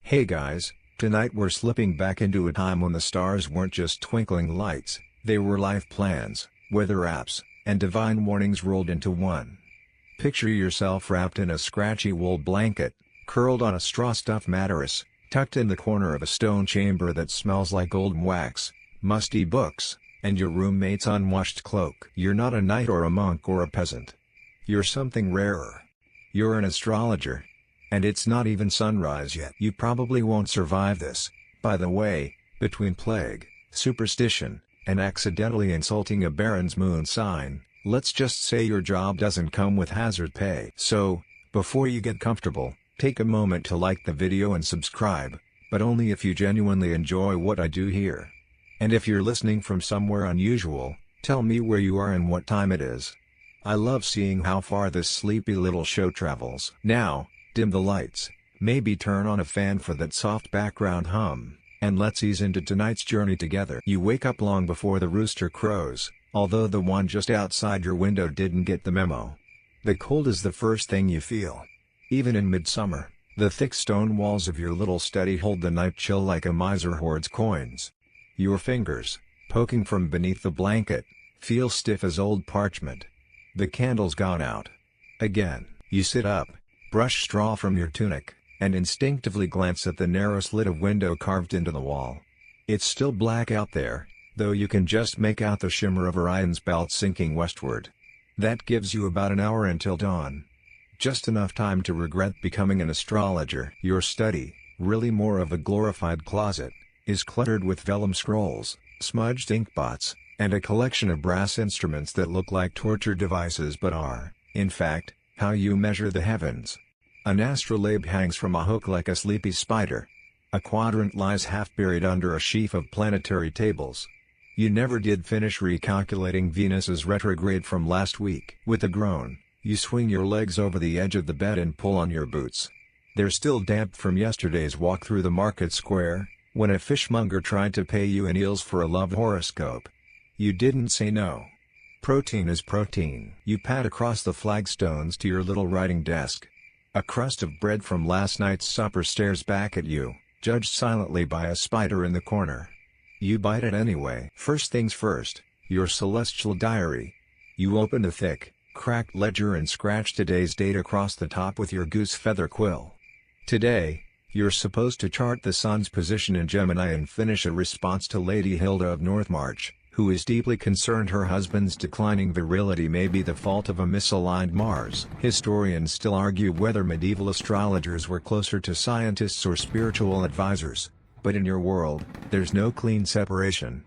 Hey guys, tonight we're slipping back into a time when the stars weren't just twinkling lights, they were life plans, weather apps, and divine warnings rolled into one. Picture yourself wrapped in a scratchy wool blanket, curled on a straw-stuffed mattress, tucked in the corner of a stone chamber that smells like old wax, musty books, and your roommate's unwashed cloak. You're not a knight or a monk or a peasant. You're something rarer. You're an astrologer. And it's not even sunrise yet. You probably won't survive this. By the way, between plague, superstition, and accidentally insulting a Baron's moon sign, let's just say your job doesn't come with hazard pay. So, before you get comfortable, take a moment to like the video and subscribe, but only if you genuinely enjoy what I do here. And if you're listening from somewhere unusual, tell me where you are and what time it is. I love seeing how far this sleepy little show travels. Now, dim the lights, maybe turn on a fan for that soft background hum, and let's ease into tonight's journey together. You wake up long before the rooster crows, although the one just outside your window didn't get the memo. The cold is the first thing you feel. Even in midsummer, the thick stone walls of your little study hold the night chill like a miser hoards coins. Your fingers, poking from beneath the blanket, feel stiff as old parchment. The candle's gone out. Again, you sit up, brush straw from your tunic, and instinctively glance at the narrow slit of window carved into the wall. It's still black out there, though you can just make out the shimmer of Orion's belt sinking westward. That gives you about an hour until dawn. Just enough time to regret becoming an astrologer. Your study, really more of a glorified closet, is cluttered with vellum scrolls, smudged inkpots, and a collection of brass instruments that look like torture devices but are, in fact, how you measure the heavens. An astrolabe hangs from a hook like a sleepy spider. A quadrant lies half buried under a sheaf of planetary tables. You never did finish recalculating Venus's retrograde from last week. With a groan, you swing your legs over the edge of the bed and pull on your boots. They're still damp from yesterday's walk through the market square, when a fishmonger tried to pay you in eels for a love horoscope. You didn't say no. Protein is protein. You pad across the flagstones to your little writing desk. A crust of bread from last night's supper stares back at you, judged silently by a spider in the corner. You bite it anyway. First things first, your celestial diary. You open the thick, cracked ledger and scratch today's date across the top with your goose feather quill. Today, you're supposed to chart the sun's position in Gemini and finish a response to Lady Hilda of Northmarch, who is deeply concerned her husband's declining virility may be the fault of a misaligned Mars. Historians still argue whether medieval astrologers were closer to scientists or spiritual advisors, but in your world, there's no clean separation.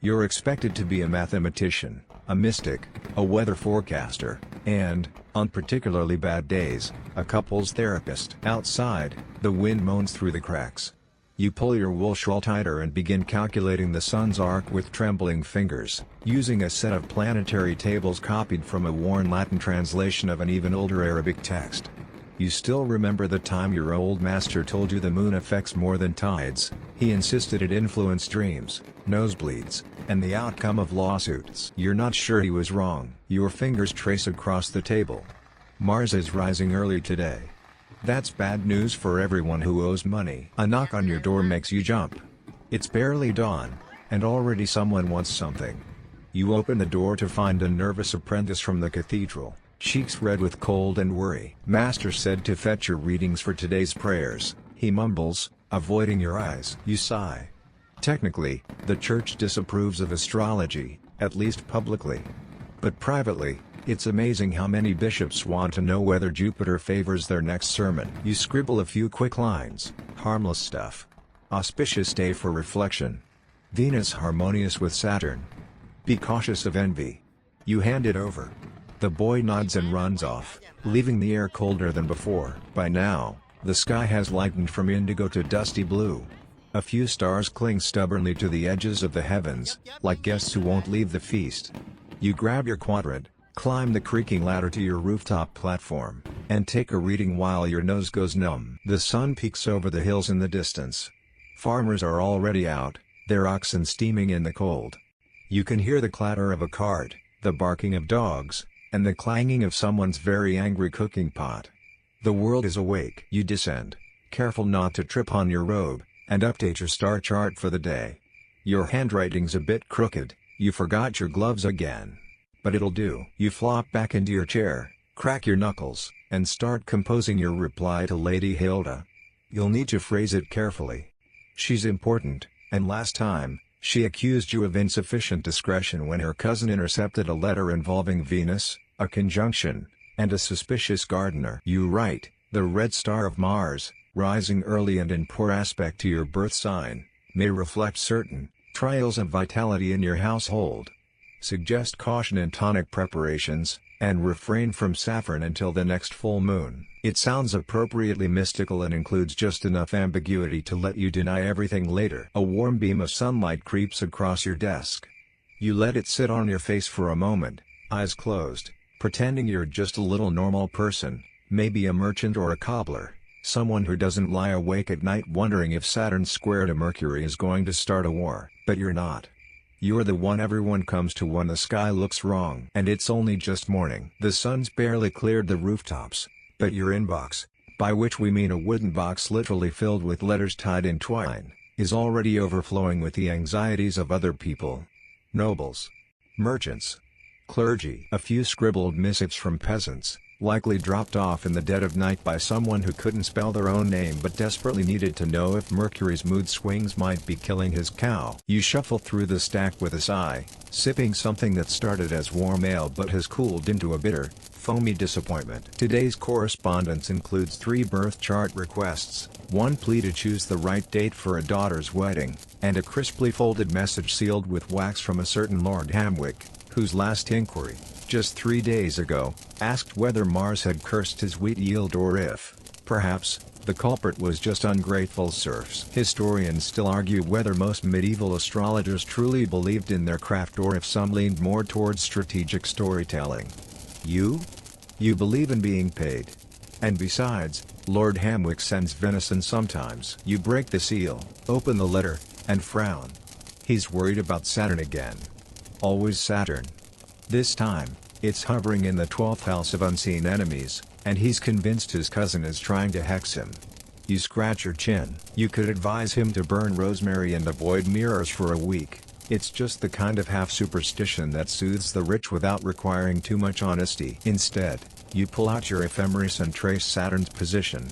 You're expected to be a mathematician, a mystic, a weather forecaster, and, on particularly bad days, a couples therapist. Outside, the wind moans through the cracks. You pull your wool shawl tighter and begin calculating the sun's arc with trembling fingers, using a set of planetary tables copied from a worn Latin translation of an even older Arabic text. You still remember the time your old master told you the moon affects more than tides. He insisted it influenced dreams, nosebleeds, and the outcome of lawsuits. You're not sure he was wrong. Your fingers trace across the table. Mars is rising early today. That's bad news for everyone who owes money. A knock on your door makes you jump. It's barely dawn, and already someone wants something. You open the door to find a nervous apprentice from the cathedral, cheeks red with cold and worry. Master said to fetch your readings for today's prayers, he mumbles, avoiding your eyes. You sigh. Technically, the church disapproves of astrology, at least publicly. But privately, it's amazing how many bishops want to know whether Jupiter favors their next sermon. You scribble a few quick lines, harmless stuff. Auspicious day for reflection. Venus harmonious with Saturn. Be cautious of envy. You hand it over. The boy nods and runs off, leaving the air colder than before. By now, the sky has lightened from indigo to dusty blue. A few stars cling stubbornly to the edges of the heavens, like guests who won't leave the feast. You grab your quadrant, climb the creaking ladder to your rooftop platform, and take a reading while your nose goes numb. The sun peeks over the hills in the distance. Farmers are already out, their oxen steaming in the cold. You can hear the clatter of a cart, the barking of dogs, and the clanging of someone's very angry cooking pot. The world is awake. You descend. Careful not to trip on your robe, and update your star chart for the day. Your handwriting's a bit crooked, you forgot your gloves again. But it'll do. You flop back into your chair, crack your knuckles, and start composing your reply to Lady Hilda. You'll need to phrase it carefully. She's important, and last time, she accused you of insufficient discretion when her cousin intercepted a letter involving Venus, a conjunction, and a suspicious gardener. You write, the red star of Mars, rising early and in poor aspect to your birth sign, may reflect certain trials of vitality in your household. Suggest caution in tonic preparations, and refrain from saffron until the next full moon. It sounds appropriately mystical and includes just enough ambiguity to let you deny everything later. A warm beam of sunlight creeps across your desk. You let it sit on your face for a moment, eyes closed, pretending you're just a little normal person, maybe a merchant or a cobbler, someone who doesn't lie awake at night wondering if Saturn square to Mercury is going to start a war. But you're not. You're the one everyone comes to when the sky looks wrong. And it's only just morning. The sun's barely cleared the rooftops, but your inbox, by which we mean a wooden box literally filled with letters tied in twine, is already overflowing with the anxieties of other people. Nobles, merchants, clergy. A few scribbled missives from peasants, likely dropped off in the dead of night by someone who couldn't spell their own name but desperately needed to know if Mercury's mood swings might be killing his cow. You shuffle through the stack with a sigh, sipping something that started as warm ale but has cooled into a bitter, foamy disappointment. Today's correspondence includes 3 birth chart requests, 1 plea to choose the right date for a daughter's wedding, and a crisply folded message sealed with wax from a certain Lord Hamwick, whose last inquiry, just 3 days ago, asked whether Mars had cursed his wheat yield or if, perhaps, the culprit was just ungrateful serfs. Historians still argue whether most medieval astrologers truly believed in their craft or if some leaned more towards strategic storytelling. You believe in being paid. And besides, Lord Hamwick sends venison sometimes. You break the seal, open the letter, and frown. He's worried about Saturn again. Always Saturn. This time, it's hovering in the 12th house of unseen enemies, and he's convinced his cousin is trying to hex him. You scratch your chin. You could advise him to burn rosemary and avoid mirrors for a week. It's just the kind of half-superstition that soothes the rich without requiring too much honesty. Instead, you pull out your ephemeris and trace Saturn's position.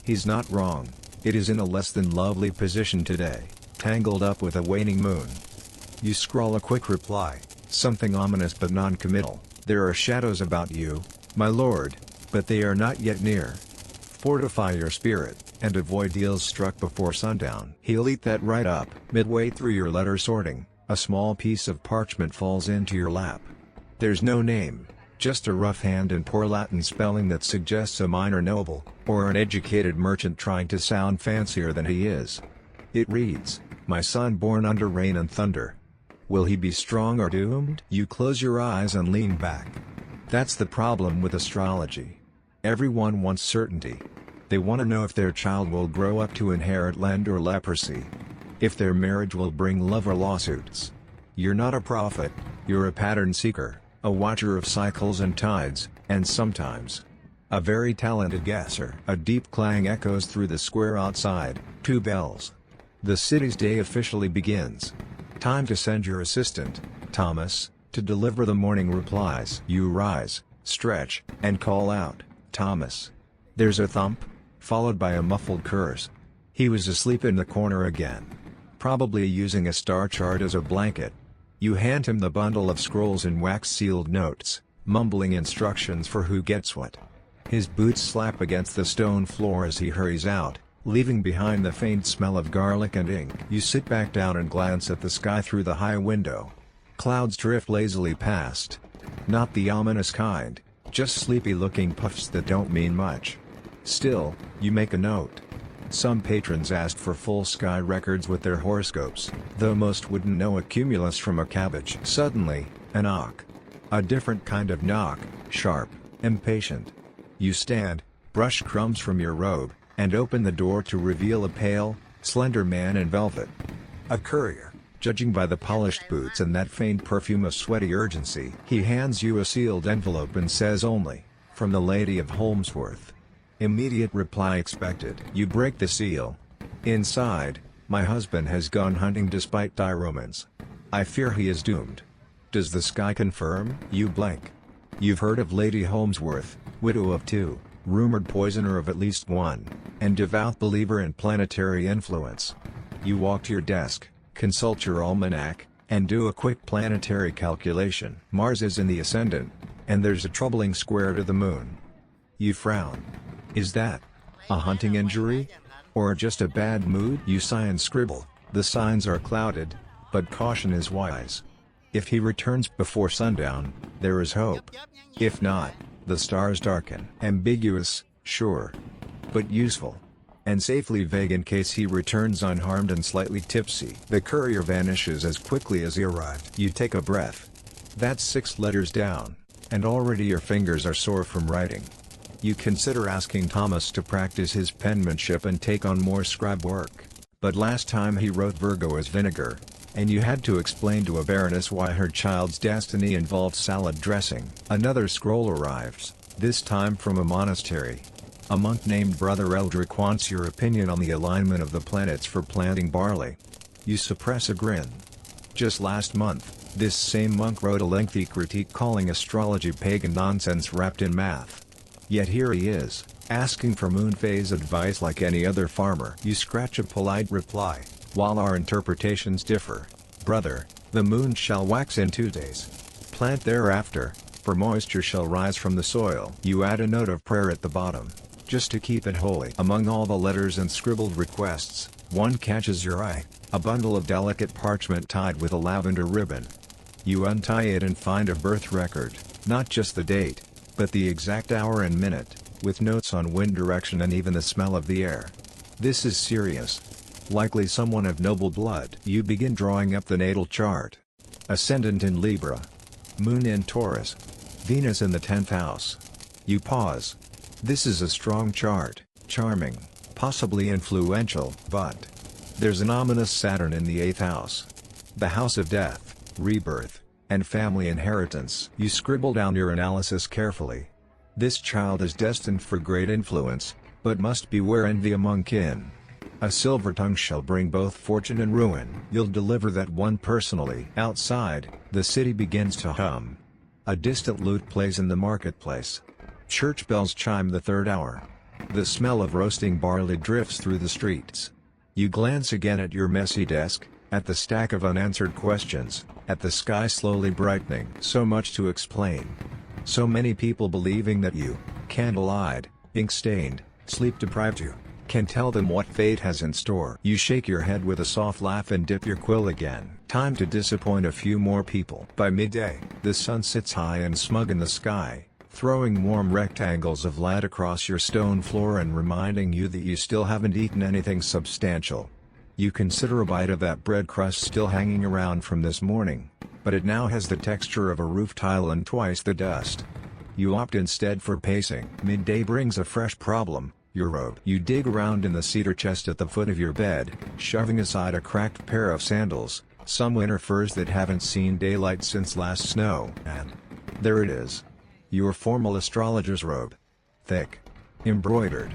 He's not wrong. It is in a less than lovely position today, tangled up with a waning moon. You scrawl a quick reply, something ominous but non-committal. There are shadows about you, my lord, but they are not yet near. Fortify your spirit, and avoid deals struck before sundown. He'll eat that right up. Midway through your letter sorting, a small piece of parchment falls into your lap. There's no name, just a rough hand and poor Latin spelling that suggests a minor noble, or an educated merchant trying to sound fancier than he is. It reads, "My son born under rain and thunder. Will he be strong or doomed?" You close your eyes and lean back. That's the problem with astrology. Everyone wants certainty. They want to know if their child will grow up to inherit land or leprosy. If their marriage will bring love or lawsuits. You're not a prophet, you're a pattern seeker, a watcher of cycles and tides, and sometimes a very talented guesser. A deep clang echoes through the square outside, 2 bells. The city's day officially begins. Time to send your assistant, Thomas, to deliver the morning replies. You rise, stretch, and call out, "Thomas." There's a thump, followed by a muffled curse. He was asleep in the corner again. Probably using a star chart as a blanket. You hand him the bundle of scrolls and wax-sealed notes, mumbling instructions for who gets what. His boots slap against the stone floor as he hurries out, leaving behind the faint smell of garlic and ink. You sit back down and glance at the sky through the high window. Clouds drift lazily past. Not the ominous kind, just sleepy-looking puffs that don't mean much. Still, you make a note. Some patrons asked for full sky records with their horoscopes, though most wouldn't know a cumulus from a cabbage. Suddenly, a knock. A different kind of knock, sharp, impatient. You stand, brush crumbs from your robe, and open the door to reveal a pale, slender man in velvet. A courier, judging by the polished boots and that faint perfume of sweaty urgency. He hands you a sealed envelope and says only, "From the Lady of Holmesworth." Immediate reply expected. You break the seal. Inside, my husband has gone hunting despite thy romance. I fear he is doomed. Does the sky confirm? You blank. You've heard of Lady Holmesworth, widow of 2, rumored poisoner of at least 1, and devout believer in planetary influence. You walk to your desk, consult your almanac, and do a quick planetary calculation. Mars is in the ascendant, and there's a troubling square to the moon. You frown. Is that a hunting injury? Or just a bad mood? You sigh and scribble. The signs are clouded, but caution is wise. If he returns before sundown, there is hope. If not, the stars darken. Ambiguous, sure. But useful. And safely vague in case he returns unharmed and slightly tipsy. The courier vanishes as quickly as he arrived. You take a breath. That's 6 letters down, and already your fingers are sore from writing. You consider asking Thomas to practice his penmanship and take on more scribe work, but last time he wrote Virgo as vinegar, and you had to explain to a baroness why her child's destiny involved salad dressing. Another scroll arrives, this time from a monastery. A monk named Brother Eldrick wants your opinion on the alignment of the planets for planting barley. You suppress a grin. Just last month, this same monk wrote a lengthy critique calling astrology pagan nonsense wrapped in math. Yet here he is, asking for moon phase advice like any other farmer. You scratch a polite reply. While our interpretations differ, brother, the moon shall wax in 2 days. Plant thereafter, for moisture shall rise from the soil. You add a note of prayer at the bottom, just to keep it holy. Among all the letters and scribbled requests, one catches your eye, a bundle of delicate parchment tied with a lavender ribbon. You untie it and find a birth record, not just the date, but the exact hour and minute, with notes on wind direction and even the smell of the air. This is serious. Likely someone of noble blood. You begin drawing up the natal chart. Ascendant in Libra. Moon in Taurus. Venus in the 10th house. You pause. This is a strong chart, charming, possibly influential, but there's an ominous Saturn in the 8th house. The house of death, rebirth, and family inheritance. You scribble down your analysis carefully. This child is destined for great influence, but must beware envy among kin. A silver tongue shall bring both fortune and ruin. You'll deliver that one personally. Outside, the city begins to hum. A distant lute plays in the marketplace. Church bells chime the 3rd hour. The smell of roasting barley drifts through the streets. You glance again at your messy desk, at the stack of unanswered questions, at the sky slowly brightening. So much to explain. So many people believing that you, candle-eyed, ink-stained, sleep-deprived you, can tell them what fate has in store. You shake your head with a soft laugh and dip your quill again. Time to disappoint a few more people. By midday, the sun sits high and smug in the sky, throwing warm rectangles of light across your stone floor and reminding you that you still haven't eaten anything substantial. You consider a bite of that bread crust still hanging around from this morning, but it now has the texture of a roof tile and twice the dust. You opt instead for pacing. Midday brings a fresh problem. Your robe. You dig around in the cedar chest at the foot of your bed, shoving aside a cracked pair of sandals, some winter furs that haven't seen daylight since last snow, and there it is. Your formal astrologer's robe. Thick. Embroidered.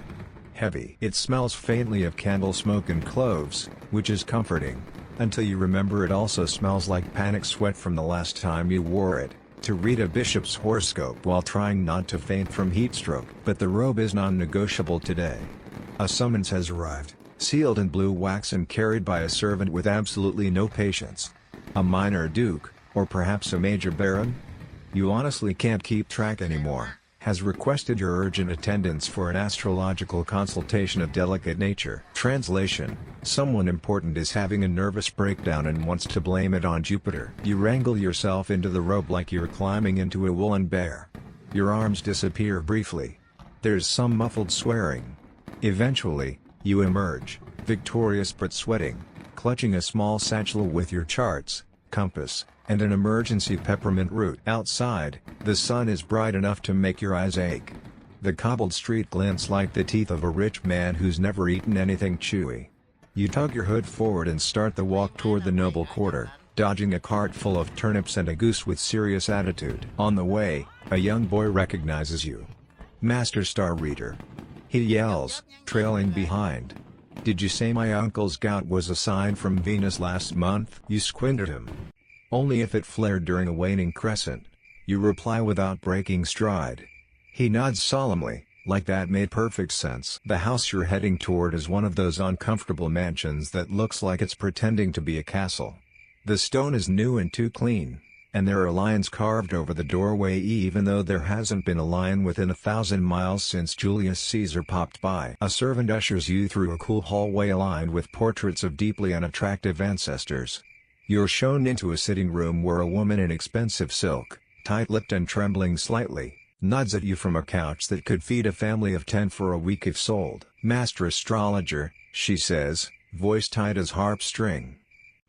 Heavy. It smells faintly of candle smoke and cloves, which is comforting, until you remember it also smells like panic sweat from the last time you wore it to read a bishop's horoscope while trying not to faint from heatstroke. But the robe is non-negotiable today. A summons has arrived, sealed in blue wax and carried by a servant with absolutely no patience. A minor duke, or perhaps a major baron? You honestly can't keep track anymore. Has requested your urgent attendance for an astrological consultation of delicate nature. Translation: someone important is having a nervous breakdown and wants to blame it on Jupiter. You wrangle yourself into the robe like you're climbing into a woolen bear. Your arms disappear briefly. There's some muffled swearing. Eventually, you emerge, victorious but sweating, clutching a small satchel with your charts, compass, and an emergency peppermint root. Outside, the sun is bright enough to make your eyes ache. The cobbled street glints like the teeth of a rich man who's never eaten anything chewy. You tug your hood forward and start the walk toward the noble quarter, dodging a cart full of turnips and a goose with serious attitude. On the way, a young boy recognizes you. Master Star Reader. He yells, trailing behind. "Did you say my uncle's gout was a sign from Venus last month?" You squint at him. "Only if it flared during a waning crescent," you reply without breaking stride. He nods solemnly, like that made perfect sense. The house you're heading toward is one of those uncomfortable mansions that looks like it's pretending to be a castle. The stone is new and too clean, and there are lions carved over the doorway even though there hasn't been a lion within 1,000 miles since Julius Caesar popped by. A servant ushers you through a cool hallway lined with portraits of deeply unattractive ancestors. You're shown into a sitting room where a woman in expensive silk, tight-lipped and trembling slightly, nods at you from a couch that could feed a family of 10 for a week if sold. "Master Astrologer," she says, voice tight as harp string.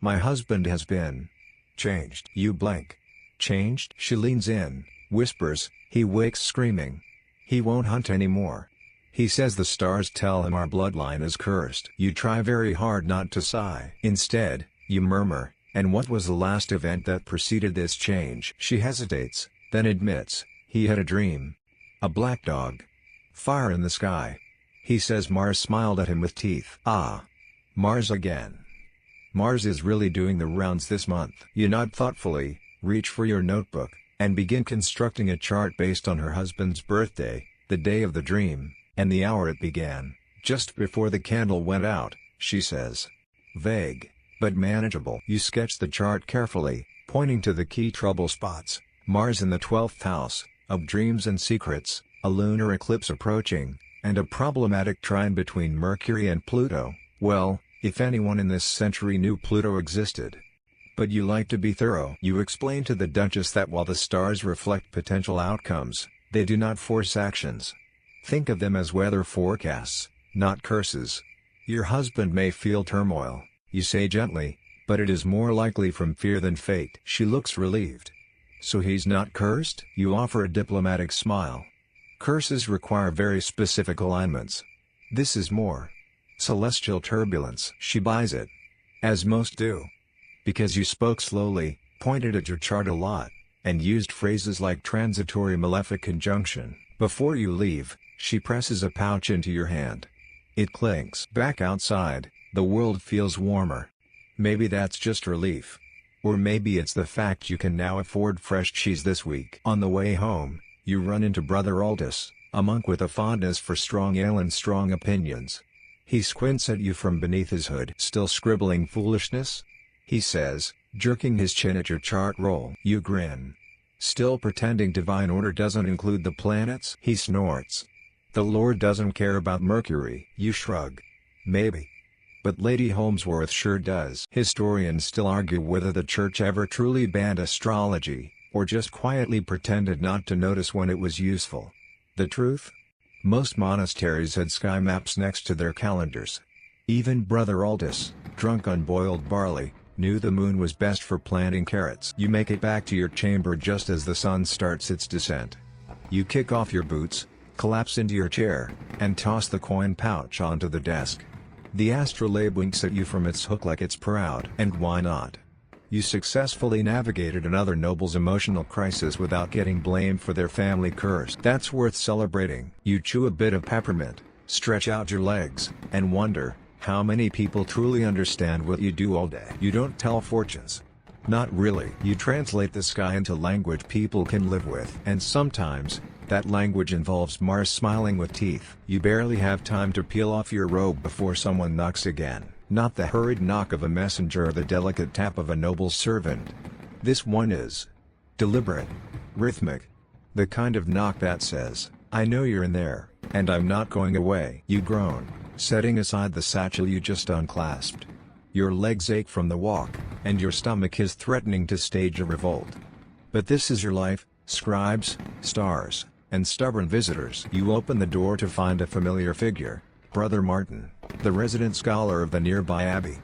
"My husband has been changed." You blink. "Changed?" She leans in, whispers, "He wakes screaming. He won't hunt anymore. He says the stars tell him our bloodline is cursed." You try very hard not to sigh. Instead, you murmur, "And what was the last event that preceded this change?" She hesitates, then admits, "He had a dream. A black dog. Fire in the sky." He says Mars smiled at him with teeth. "Ah. Mars again. Mars is really doing the rounds this month." You nod thoughtfully, reach for your notebook, and begin constructing a chart based on her husband's birthday, the day of the dream, and the hour it began. "Just before the candle went out," she says. Vague, but manageable. You sketch the chart carefully, pointing to the key trouble spots: Mars in the 12th house, of dreams and secrets, a lunar eclipse approaching, and a problematic trine between Mercury and Pluto. Well, if anyone in this century knew Pluto existed. But you like to be thorough. You explain to the Duchess that while the stars reflect potential outcomes, they do not force actions. Think of them as weather forecasts, not curses. Your husband may feel turmoil, you say gently, but it is more likely from fear than fate. She looks relieved. "So he's not cursed?" You offer a diplomatic smile. "Curses require very specific alignments. This is more celestial turbulence." She buys it. As most do. Because you spoke slowly, pointed at your chart a lot, and used phrases like transitory malefic conjunction. Before you leave, she presses a pouch into your hand. It clinks. Back outside, the world feels warmer. Maybe that's just relief. Or maybe it's the fact you can now afford fresh cheese this week. On the way home, you run into Brother Aldous, a monk with a fondness for strong ale and strong opinions. He squints at you from beneath his hood. "Still scribbling foolishness?" he says, jerking his chin at your chart roll. You grin. "Still pretending divine order doesn't include the planets?" He snorts. "The Lord doesn't care about Mercury." You shrug. "Maybe. But Lady Holmesworth sure does." Historians still argue whether the church ever truly banned astrology, or just quietly pretended not to notice when it was useful. The truth? Most monasteries had sky maps next to their calendars. Even Brother Aldous, drunk on boiled barley, knew the moon was best for planting carrots. You make it back to your chamber just as the sun starts its descent. You kick off your boots, collapse into your chair, and toss the coin pouch onto the desk. The astrolabe winks at you from its hook like it's proud. And why not? You successfully navigated another noble's emotional crisis without getting blamed for their family curse. That's worth celebrating. You chew a bit of peppermint, stretch out your legs, and wonder, how many people truly understand what you do all day? You don't tell fortunes. Not really. You translate the sky into language people can live with. And sometimes, that language involves Mars smiling with teeth. You barely have time to peel off your robe before someone knocks again. Not the hurried knock of a messenger or the delicate tap of a noble servant. This one is deliberate, rhythmic. The kind of knock that says, "I know you're in there, and I'm not going away." You groan, setting aside the satchel you just unclasped. Your legs ache from the walk, and your stomach is threatening to stage a revolt. But this is your life: scribes, stars, and stubborn visitors. You open the door to find a familiar figure, Brother Martin, the resident scholar of the nearby abbey.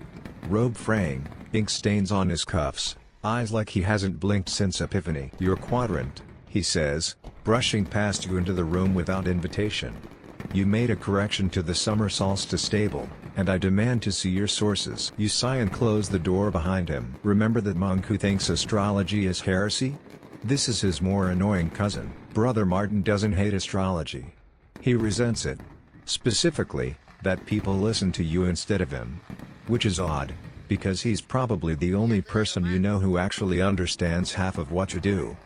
Robe fraying, ink stains on his cuffs, eyes like he hasn't blinked since Epiphany. "Your quadrant," he says, brushing past you into the room without invitation. "You made a correction to the summer solstice table, and I demand to see your sources." You sigh and close the door behind him. Remember that monk who thinks astrology is heresy? This is his more annoying cousin. Brother Martin doesn't hate astrology. He resents it. Specifically, that people listen to you instead of him. Which is odd, because he's probably the only person you know who actually understands half of what you do.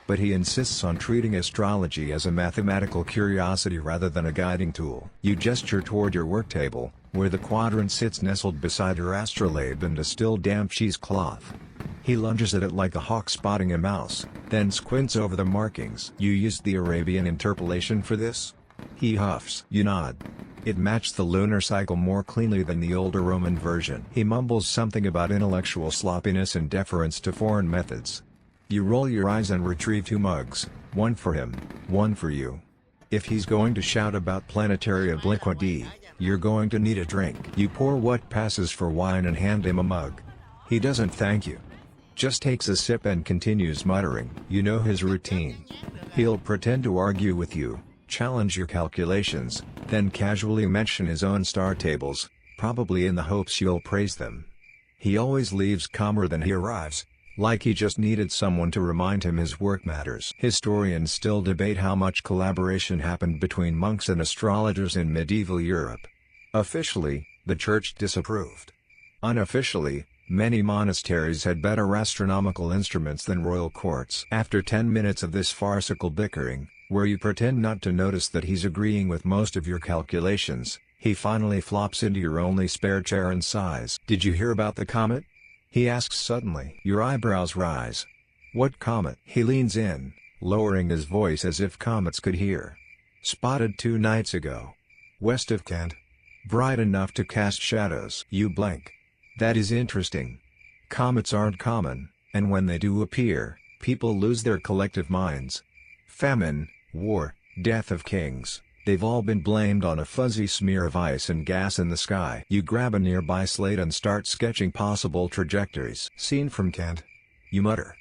But he insists on treating astrology as a mathematical curiosity rather than a guiding tool. You gesture toward your work table, where the quadrant sits nestled beside your astrolabe and a still damp cheesecloth. He lunges at it like a hawk spotting a mouse, then squints over the markings. You used the Arabian interpolation for this? He huffs. You nod. It matched the lunar cycle more cleanly than the older Roman version. He mumbles something about intellectual sloppiness and deference to foreign methods. You roll your eyes and retrieve 2 mugs, one for him, one for you. If he's going to shout about planetary obliquity, you're going to need a drink. You pour what passes for wine and hand him a mug. He doesn't thank you. Just takes a sip and continues muttering. You know his routine. He'll pretend to argue with you, challenge your calculations, then casually mention his own star tables, probably in the hopes you'll praise them. He always leaves calmer than he arrives, like he just needed someone to remind him his work matters. Historians still debate how much collaboration happened between monks and astrologers in medieval Europe. Officially, the church disapproved. Unofficially, many monasteries had better astronomical instruments than royal courts. After 10 minutes of this farcical bickering, where you pretend not to notice that he's agreeing with most of your calculations, he finally flops into your only spare chair and sighs. Did you hear about the comet? He asks suddenly. Your eyebrows rise. What comet? He leans in, lowering his voice as if comets could hear. Spotted 2 nights ago. West of Kent. Bright enough to cast shadows. You blink. That is interesting. Comets aren't common, and when they do appear, people lose their collective minds. Famine, war, death of kings, they've all been blamed on a fuzzy smear of ice and gas in the sky. You grab a nearby slate and start sketching possible trajectories. Seen from Kent. You mutter.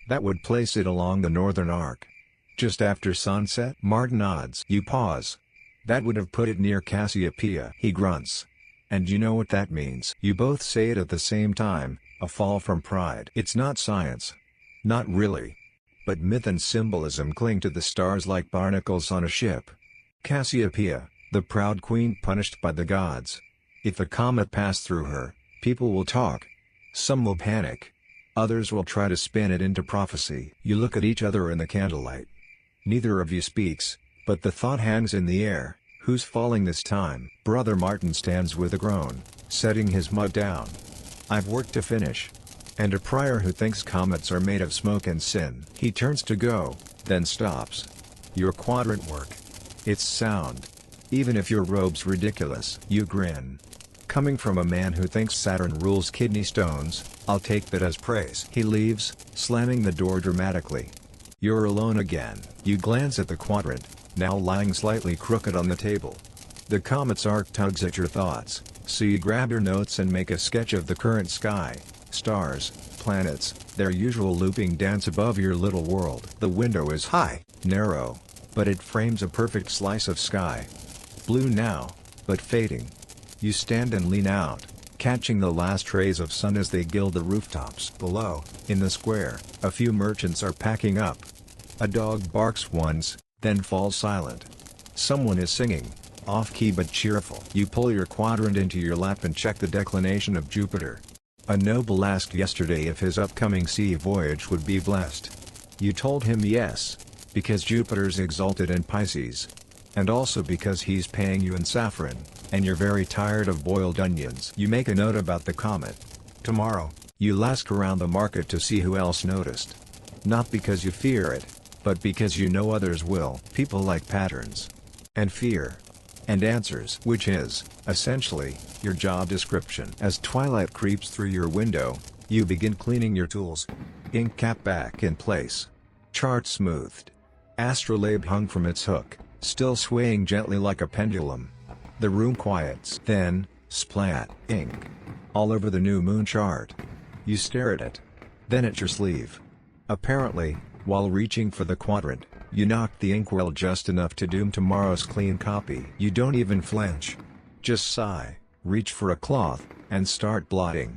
That would place it along the northern arc. Just after sunset? Martin nods. You pause. That would have put it near Cassiopeia. He grunts. And you know what that means. You both say it at the same time, a fall from pride. It's not science. Not really. But myth and symbolism cling to the stars like barnacles on a ship. Cassiopeia, the proud queen punished by the gods. If a comet passed through her, people will talk. Some will panic. Others will try to spin it into prophecy. You look at each other in the candlelight. Neither of you speaks, but the thought hangs in the air. Who's falling this time? Brother Martin stands with a groan, setting his mug down. I've work to finish. And a prior who thinks comets are made of smoke and sin. He turns to go, then stops. Your quadrant work. It's sound. Even if your robe's ridiculous. You grin. Coming from a man who thinks Saturn rules kidney stones, I'll take that as praise. He leaves, slamming the door dramatically. You're alone again. You glance at the quadrant, now lying slightly crooked on the table. The comet's arc tugs at your thoughts, so you grab your notes and make a sketch of the current sky, stars, planets, their usual looping dance above your little world. The window is high, narrow, but it frames a perfect slice of sky. Blue now, but fading. You stand and lean out, catching the last rays of sun as they gild the rooftops. Below, in the square, a few merchants are packing up. A dog barks once, then falls silent. Someone is singing, off-key but cheerful. You pull your quadrant into your lap and check the declination of Jupiter. A noble asked yesterday if his upcoming sea voyage would be blessed. You told him yes, because Jupiter's exalted in Pisces. And also because he's paying you in saffron, and you're very tired of boiled onions. You make a note about the comet. Tomorrow, you lask around the market to see who else noticed. Not because you fear it, but because you know others will. People like patterns. And fear. And answers. Which is, essentially, your job description. As twilight creeps through your window, you begin cleaning your tools. Ink cap back in place. Chart smoothed. Astrolabe hung from its hook, still swaying gently like a pendulum. The room quiets. Then, splat. Ink. All over the new moon chart. You stare at it. Then at your sleeve. Apparently, while reaching for the quadrant, you knocked the inkwell just enough to doom tomorrow's clean copy. You don't even flinch. Just sigh, reach for a cloth, and start blotting.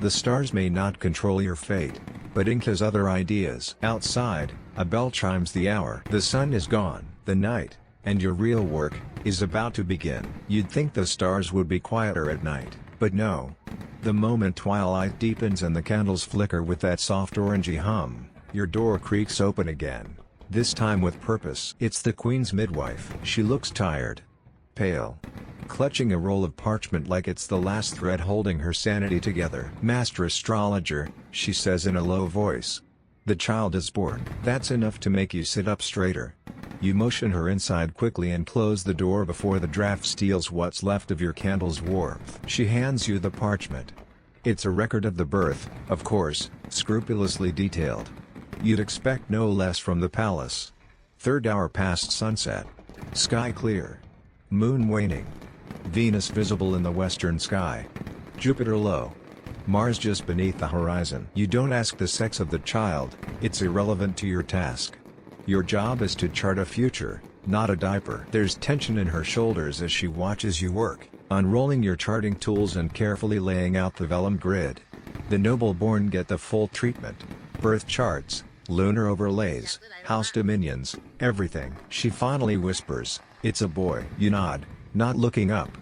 The stars may not control your fate, but ink has other ideas. Outside, a bell chimes the hour. The sun is gone. The night, and your real work is about to begin. You'd think the stars would be quieter at night, but no. The moment twilight deepens and the candles flicker with that soft orangey hum, your door creaks open again, this time with purpose. It's the Queen's midwife. She looks tired, pale, clutching a roll of parchment like it's the last thread holding her sanity together. "Master Astrologer," she says in a low voice. "The child is born." That's enough to make you sit up straighter. You motion her inside quickly and close the door before the draft steals what's left of your candle's warmth. She hands you the parchment. It's a record of the birth, of course, scrupulously detailed. You'd expect no less from the palace. 3rd hour past sunset. Sky clear. Moon waning. Venus visible in the western sky. Jupiter low. Mars just beneath the horizon. You don't ask the sex of the child, it's irrelevant to your task. Your job is to chart a future, not a diaper. There's tension in her shoulders as she watches you work, unrolling your charting tools and carefully laying out the vellum grid. The noble-born get the full treatment: birth charts, lunar overlays, house dominions, everything. She finally whispers, "It's a boy." You nod, not looking up.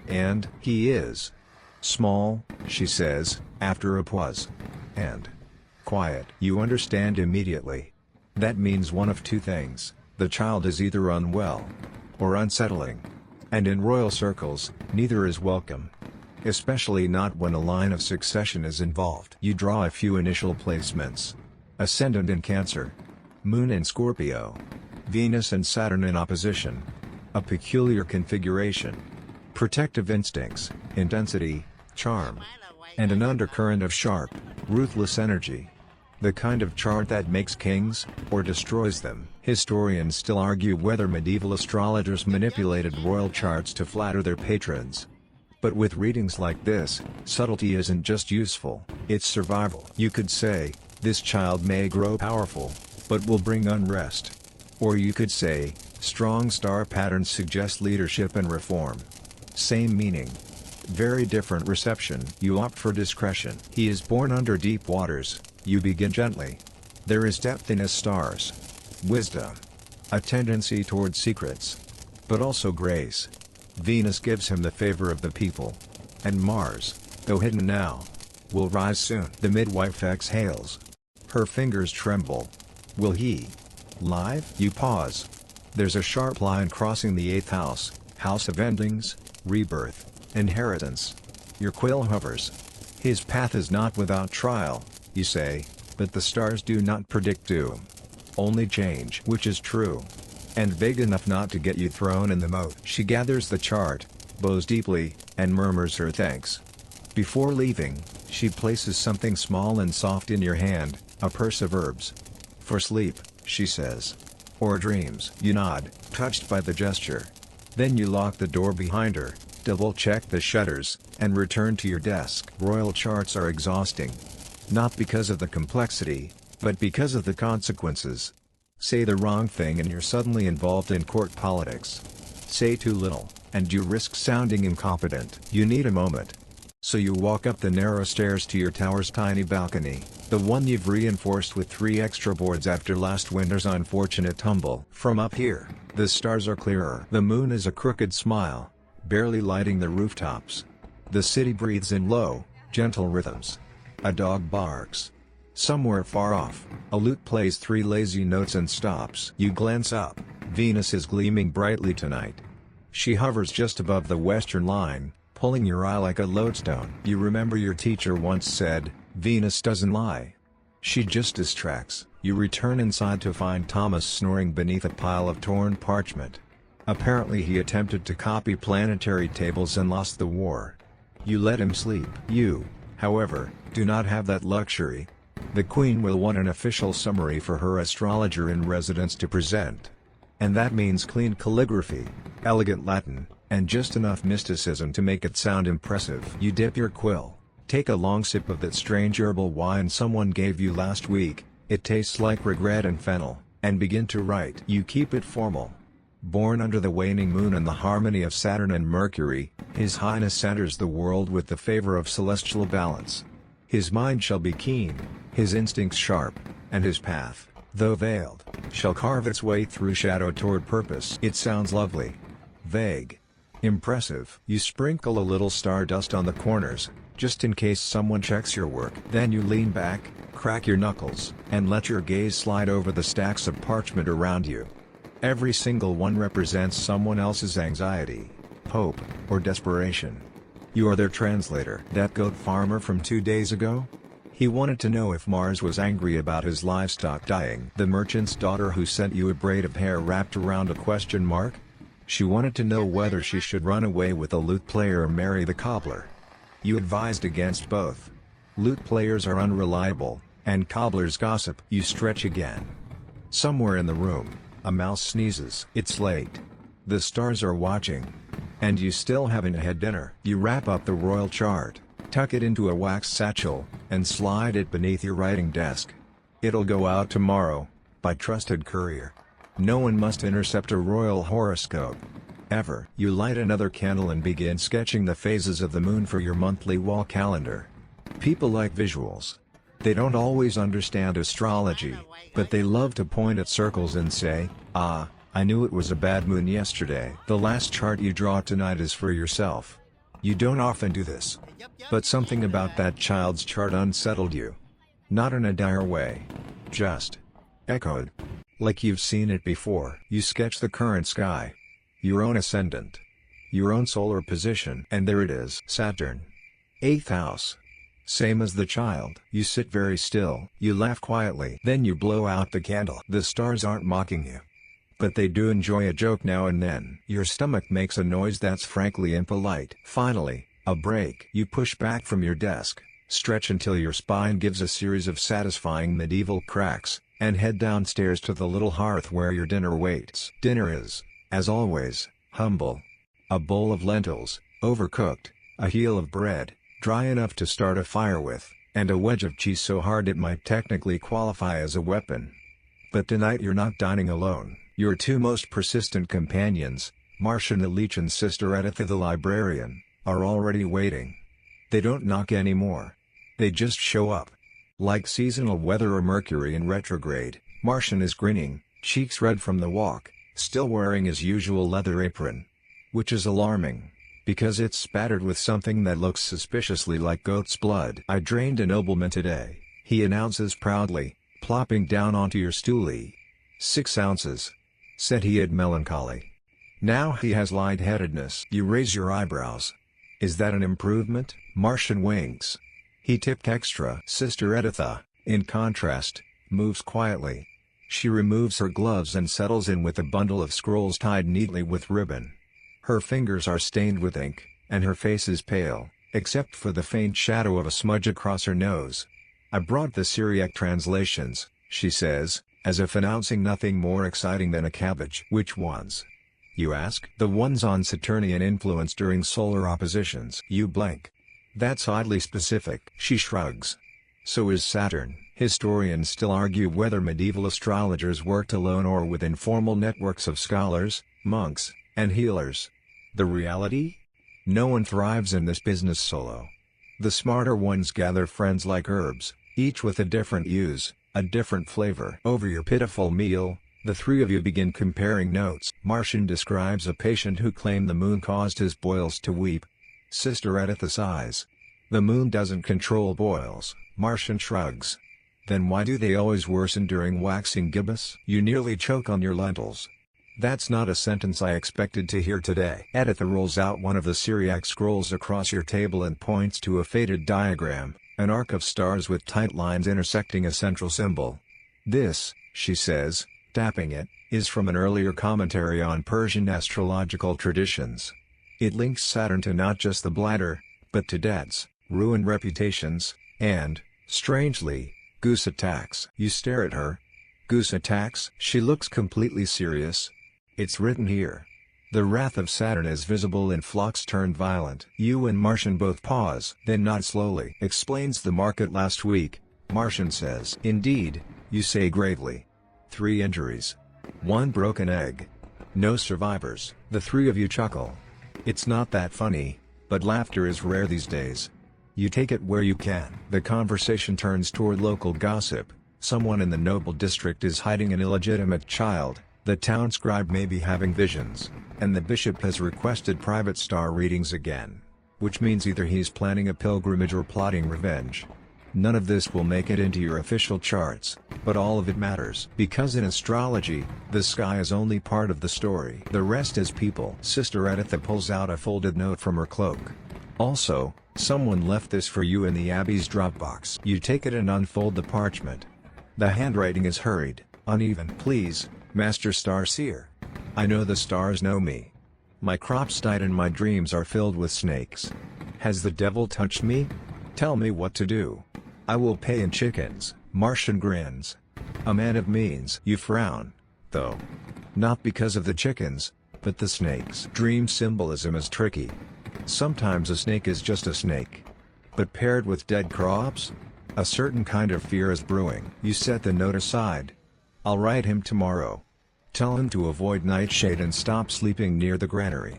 "And he is small," she says, after a pause. "And quiet." You understand immediately. That means one of two things: the child is either unwell or unsettling. And in royal circles, neither is welcome. Especially not when a line of succession is involved. You draw a few initial placements. Ascendant in Cancer. Moon in Scorpio. Venus and Saturn in opposition. A peculiar configuration. Protective instincts, intensity, charm. And an undercurrent of sharp, ruthless energy. The kind of chart that makes kings, or destroys them. Historians still argue whether medieval astrologers manipulated royal charts to flatter their patrons. But with readings like this, subtlety isn't just useful, it's survival. You could say, this child may grow powerful, but will bring unrest. Or you could say, strong star patterns suggest leadership and reform. Same meaning. Very different reception. You opt for discretion. He is born under deep waters. You begin gently. There is depth in his stars. Wisdom. A tendency toward secrets. But also grace. Venus gives him the favor of the people. And Mars, though hidden now, will rise soon. The midwife exhales. Her fingers tremble. Will he live? You pause. There's a sharp line crossing the 8th house, house of endings, rebirth, inheritance. Your quill hovers. His path is not without trial, you say, but the stars do not predict doom. Only change. Which is true. And vague enough not to get you thrown in the moat. She gathers the chart, bows deeply, and murmurs her thanks. Before leaving, she places something small and soft in your hand, a purse of herbs. For sleep, she says. Or dreams. You nod, touched by the gesture. Then you lock the door behind her, double-check the shutters, and return to your desk. Royal charts are exhausting. Not because of the complexity, but because of the consequences. Say the wrong thing and you're suddenly involved in court politics. Say too little, and you risk sounding incompetent. You need a moment. So you walk up the narrow stairs to your tower's tiny balcony, the one you've reinforced with 3 extra boards after last winter's unfortunate tumble. From up here, the stars are clearer. The moon is a crooked smile, barely lighting the rooftops. The city breathes in low, gentle rhythms. A dog barks. Somewhere far off, a lute plays 3 lazy notes and stops. You glance up. Venus is gleaming brightly tonight. She hovers just above the western line, pulling your eye like a lodestone. You remember your teacher once said, Venus doesn't lie. She just distracts. You return inside to find Thomas snoring beneath a pile of torn parchment. Apparently he attempted to copy planetary tables and lost the war. You let him sleep. You, however, do not have that luxury. The Queen will want an official summary for her astrologer in residence to present. And that means clean calligraphy, elegant Latin, and just enough mysticism to make it sound impressive. You dip your quill, take a long sip of that strange herbal wine someone gave you last week, it tastes like regret and fennel, and begin to write. You keep it formal. Born under the waning moon and the harmony of Saturn and Mercury, His Highness centers the world with the favor of celestial balance. His mind shall be keen, his instincts sharp, and his path, though veiled, shall carve its way through shadow toward purpose. It sounds lovely. Vague. Impressive. You sprinkle a little stardust on the corners, just in case someone checks your work. Then you lean back, crack your knuckles, and let your gaze slide over the stacks of parchment around you. Every single one represents someone else's anxiety, hope, or desperation. You are their translator. That goat farmer from 2 days ago? He wanted to know if Mars was angry about his livestock dying. The merchant's daughter who sent you a braid of hair wrapped around a question mark? She wanted to know whether she should run away with the lute player or marry the cobbler. You advised against both. Lute players are unreliable, and cobblers gossip. You stretch again. Somewhere in the room, a mouse sneezes. It's late. The stars are watching. And you still haven't had dinner. You wrap up the royal chart, tuck it into a wax satchel, and slide it beneath your writing desk. It'll go out tomorrow, by trusted courier. No one must intercept a royal horoscope. Ever. You light another candle and begin sketching the phases of the moon for your monthly wall calendar. People like visuals. They don't always understand astrology, but they love to point at circles and say, "Ah, I knew it was a bad moon yesterday." The last chart you draw tonight is for yourself. You don't often do this. But something about that child's chart unsettled you. Not in a dire way. Just echoed. Like you've seen it before. You sketch the current sky. Your own ascendant. Your own solar position. And there it is. Saturn. 8th house. Same as the child. You sit very still. You laugh quietly. Then you blow out the candle. The stars aren't mocking you. But they do enjoy a joke now and then. Your stomach makes a noise that's frankly impolite. Finally, a break. You push back from your desk, stretch until your spine gives a series of satisfying medieval cracks, and head downstairs to the little hearth where your dinner waits. Dinner is, as always, humble. A bowl of lentils, overcooked, a heel of bread, dry enough to start a fire with, and a wedge of cheese so hard it might technically qualify as a weapon. But tonight you're not dining alone. Your two most persistent companions, Martian the leech and Sister Editha the librarian, are already waiting. They don't knock anymore. They just show up. Like seasonal weather or Mercury in retrograde, Martian is grinning, cheeks red from the walk, still wearing his usual leather apron. Which is alarming, because it's spattered with something that looks suspiciously like goat's blood. "I drained a nobleman today," he announces proudly, plopping down onto your stoolie. 6 ounces. Said he had melancholy. Now he has lightheadedness. You raise your eyebrows. Is that an improvement? Martian winks. He tipped extra. Sister Editha, in contrast, moves quietly. She removes her gloves and settles in with a bundle of scrolls tied neatly with ribbon. Her fingers are stained with ink, and her face is pale, except for the faint shadow of a smudge across her nose. "I brought the Syriac translations," she says, as if announcing nothing more exciting than a cabbage. "Which ones?" you ask. "The ones on Saturnian influence during solar oppositions." You blink. "That's oddly specific." She shrugs. "So is Saturn." Historians still argue whether medieval astrologers worked alone or with informal networks of scholars, monks, and healers. The reality? No one thrives in this business solo. The smarter ones gather friends like herbs, each with a different use, a different flavor. Over your pitiful meal, the three of you begin comparing notes. Martian describes a patient who claimed the moon caused his boils to weep. Sister Editha sighs. "The moon doesn't control boils." Martian shrugs. "Then why do they always worsen during waxing gibbous?" You nearly choke on your lentils. "That's not a sentence I expected to hear today." Editha rolls out one of the Syriac scrolls across your table and points to a faded diagram, an arc of stars with tight lines intersecting a central symbol. "This," she says, tapping it, "is from an earlier commentary on Persian astrological traditions. It links Saturn to not just the bladder, but to debts, ruined reputations, and, strangely, goose attacks." You stare at her. "Goose attacks?" She looks completely serious. "It's written here. The wrath of Saturn is visible in flocks turned violent." You and Martian both pause. Then nod slowly. "Explains the market last week," Martian says. "Indeed," you say gravely. 3 injuries. 1 broken egg. No survivors. The three of you chuckle. It's not that funny, but laughter is rare these days. You take it where you can. The conversation turns toward local gossip, Someone in the noble district is hiding an illegitimate child, the town scribe may be having visions, and the bishop has requested private star readings again. Which means either he's planning a pilgrimage or plotting revenge. None of this will make it into your official charts, but all of it matters. Because in astrology, the sky is only part of the story. The rest is people. Sister Editha pulls out a folded note from her cloak. Also, someone left this for you in the Abbey's Dropbox. You take it and unfold the parchment. The handwriting is hurried, uneven. Please, Master Starseer. I know the stars know me. My crops died and my dreams are filled with snakes. Has the devil touched me? Tell me what to do. I will pay in chickens. Martian grins. A man of means. You frown, though. Not because of the chickens, but the snakes. Dream symbolism is tricky. Sometimes a snake is just a snake. But paired with dead crops? A certain kind of fear is brewing. You set the note aside. I'll write him tomorrow. Tell him to avoid nightshade and stop sleeping near the granary.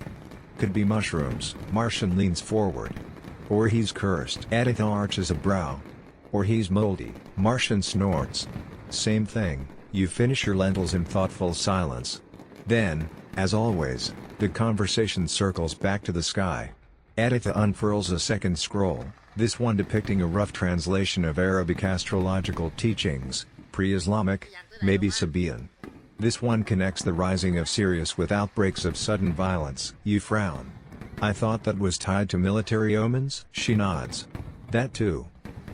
Could be mushrooms. Martian leans forward. Or he's cursed. Editha arches a brow. Or he's moldy. Martian snorts. Same thing. You finish your lentils in thoughtful silence. Then, as always, the conversation circles back to the sky. Editha unfurls a second scroll, this one depicting a rough translation of Arabic astrological teachings, pre-Islamic, maybe Sabaean. This one connects the rising of Sirius with outbreaks of sudden violence. You frown. I thought that was tied to military omens? She nods. That too.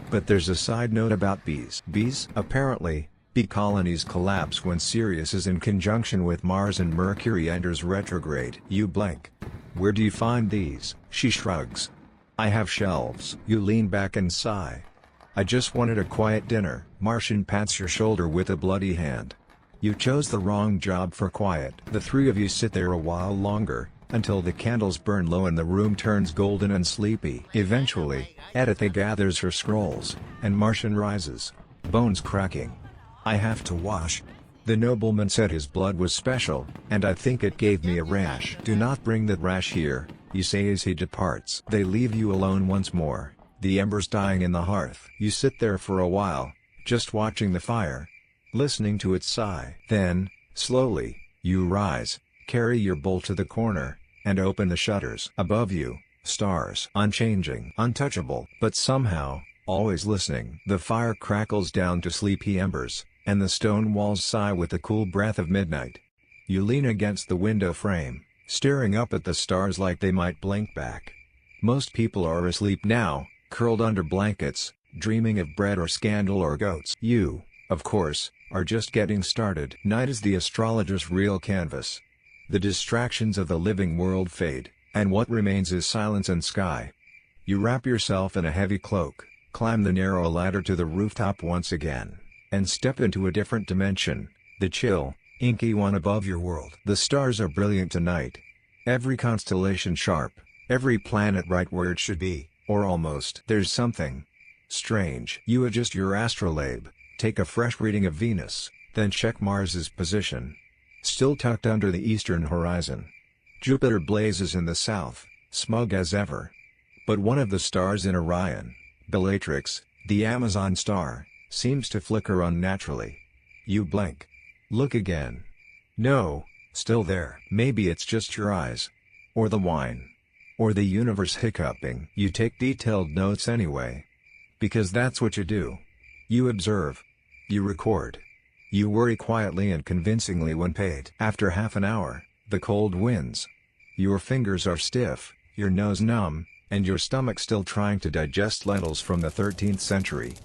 But there's a side note about bees. Bees? Apparently, bee colonies collapse when Sirius is in conjunction with Mars and Mercury enters retrograde. You blank. Where do you find these? She shrugs. I have shelves. You lean back and sigh. I just wanted a quiet dinner. Martian pats your shoulder with a bloody hand. You chose the wrong job for quiet. The three of you sit there a while longer, until the candles burn low and the room turns golden and sleepy. Eventually, Editha gathers her scrolls, and Martian rises, bones cracking. I have to wash. The nobleman said his blood was special, and I think it gave me a rash. Do not bring that rash here, you say as he departs. They leave you alone once more, the embers dying in the hearth. You sit there for a while, just watching the fire, listening to it sigh. Then, slowly, you rise, carry your bowl to the corner, and open the shutters. Above you, stars. Unchanging. Untouchable. But somehow, always listening. The fire crackles down to sleepy embers, and the stone walls sigh with the cool breath of midnight. You lean against the window frame, staring up at the stars like they might blink back. Most people are asleep now, curled under blankets, dreaming of bread or scandal or goats. You, of course, are just getting started. Night is the astrologer's real canvas. The distractions of the living world fade, and what remains is silence and sky. You wrap yourself in a heavy cloak, climb the narrow ladder to the rooftop once again, and step into a different dimension, the chill, inky one above your world. The stars are brilliant tonight. Every constellation sharp, every planet right where it should be, or almost. There's something strange. You adjust your astrolabe, take a fresh reading of Venus, then check Mars's position. Still tucked under the eastern horizon. Jupiter blazes in the south, smug as ever. But one of the stars in Orion, Bellatrix, the Amazon star, seems to flicker unnaturally. You blink. Look again. No, still there. Maybe it's just your eyes. Or the wine. Or the universe hiccuping. You take detailed notes anyway. Because that's what you do. You observe. You record. You worry quietly and convincingly when paid. After half an hour, the cold wins. Your fingers are stiff, your nose numb, and your stomach still trying to digest lentils from the 13th century.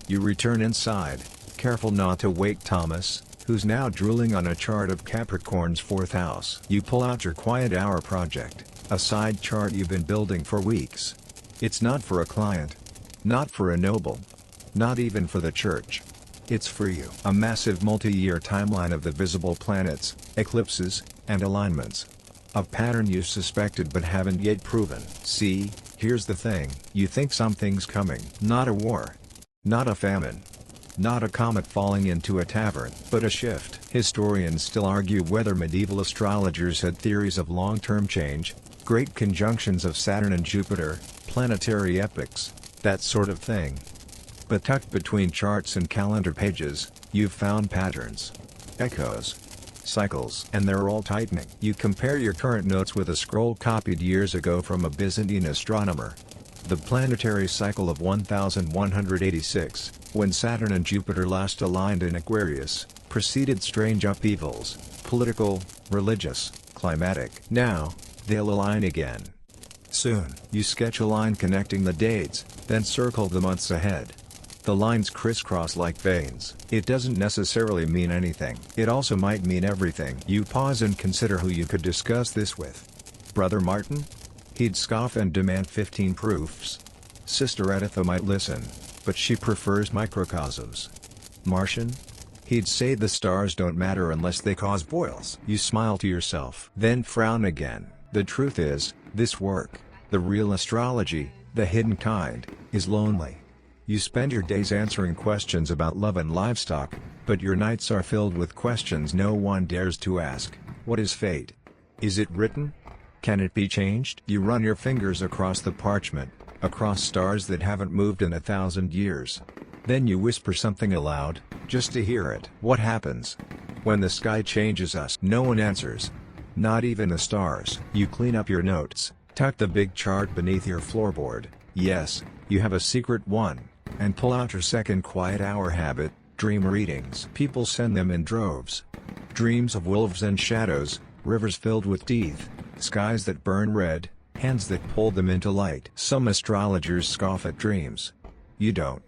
You return inside, careful not to wake Thomas, who's now drooling on a chart of Capricorn's 4th house. You pull out your quiet hour project, a side chart you've been building for weeks. It's not for a client. Not for a noble. Not even for the church. It's for you. A massive multi-year timeline of the visible planets, eclipses, and alignments. A pattern you suspected but haven't yet proven. See, here's the thing. You think something's coming. Not a war. Not a famine. Not a comet falling into a tavern. But a shift. Historians still argue whether medieval astrologers had theories of long-term change, great conjunctions of Saturn and Jupiter, planetary epochs, that sort of thing. But tucked between charts and calendar pages, you've found patterns, echoes, cycles, and they're all tightening. You compare your current notes with a scroll copied years ago from a Byzantine astronomer. The planetary cycle of 1186, when Saturn and Jupiter last aligned in Aquarius, preceded strange upheavals, political, religious, climatic. Now, they'll align again. Soon. You sketch a line connecting the dates, then circle the months ahead. The lines crisscross like veins. It doesn't necessarily mean anything. It also might mean everything. You pause and consider who you could discuss this with. Brother Martin? He'd scoff and demand 15 proofs. Sister Editha might listen, but she prefers microcosms. Martian? He'd say the stars don't matter unless they cause boils. You smile to yourself, then frown again. The truth is, this work, the real astrology, the hidden kind, is lonely. You spend your days answering questions about love and livestock, but your nights are filled with questions no one dares to ask. What is fate? Is it written? Can it be changed? You run your fingers across the parchment, across stars that haven't moved in 1,000 years. Then you whisper something aloud, just to hear it. What happens when the sky changes us? No one answers. Not even the stars. You clean up your notes, tuck the big chart beneath your floorboard. Yes, you have a secret one. And pull out your second quiet hour habit, dream readings. People send them in droves. Dreams of wolves and shadows, rivers filled with teeth, skies that burn red, hands that pull them into light. Some astrologers scoff at dreams. You don't.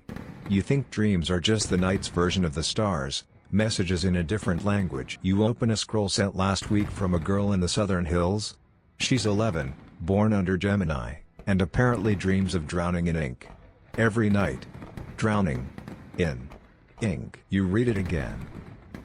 You think dreams are just the night's version of the stars, messages in a different language. You open a scroll sent last week from a girl in the southern hills. She's 11, born under Gemini, and apparently dreams of drowning in ink. Every night. Drowning in ink. You read it again.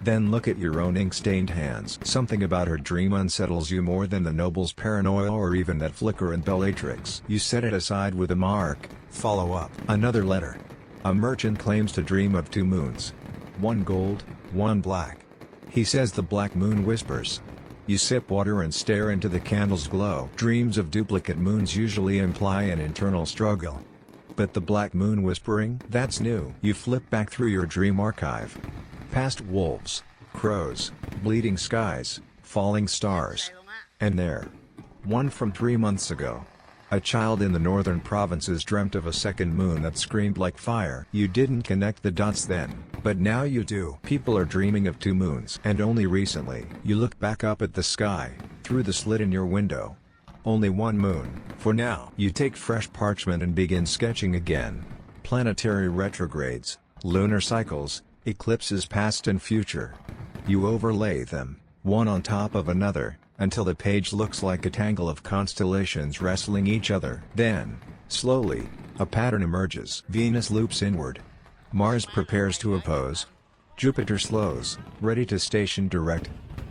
Then look at your own ink-stained hands. Something about her dream unsettles you more than the noble's paranoia or even that flicker in Bellatrix. You set it aside with a mark. Follow up. Another letter. A merchant claims to dream of 2 moons. One gold, one black. He says the black moon whispers. You sip water and stare into the candle's glow. Dreams of duplicate moons usually imply an internal struggle. But the black moon whispering? That's new. You flip back through your dream archive. Past wolves, crows, bleeding skies, falling stars. And there. One from 3 months ago. A child in the northern provinces dreamt of a second moon that screamed like fire. You didn't connect the dots then, but now you do. People are dreaming of 2 moons. And only recently. You look back up at the sky, through the slit in your window. Only 1 moon, for now. You take fresh parchment and begin sketching again. Planetary retrogrades, lunar cycles, eclipses past and future. You overlay them, one on top of another, until the page looks like a tangle of constellations wrestling each other. Then, slowly, a pattern emerges. Venus loops inward. Mars prepares to oppose. Jupiter slows, ready to station direct.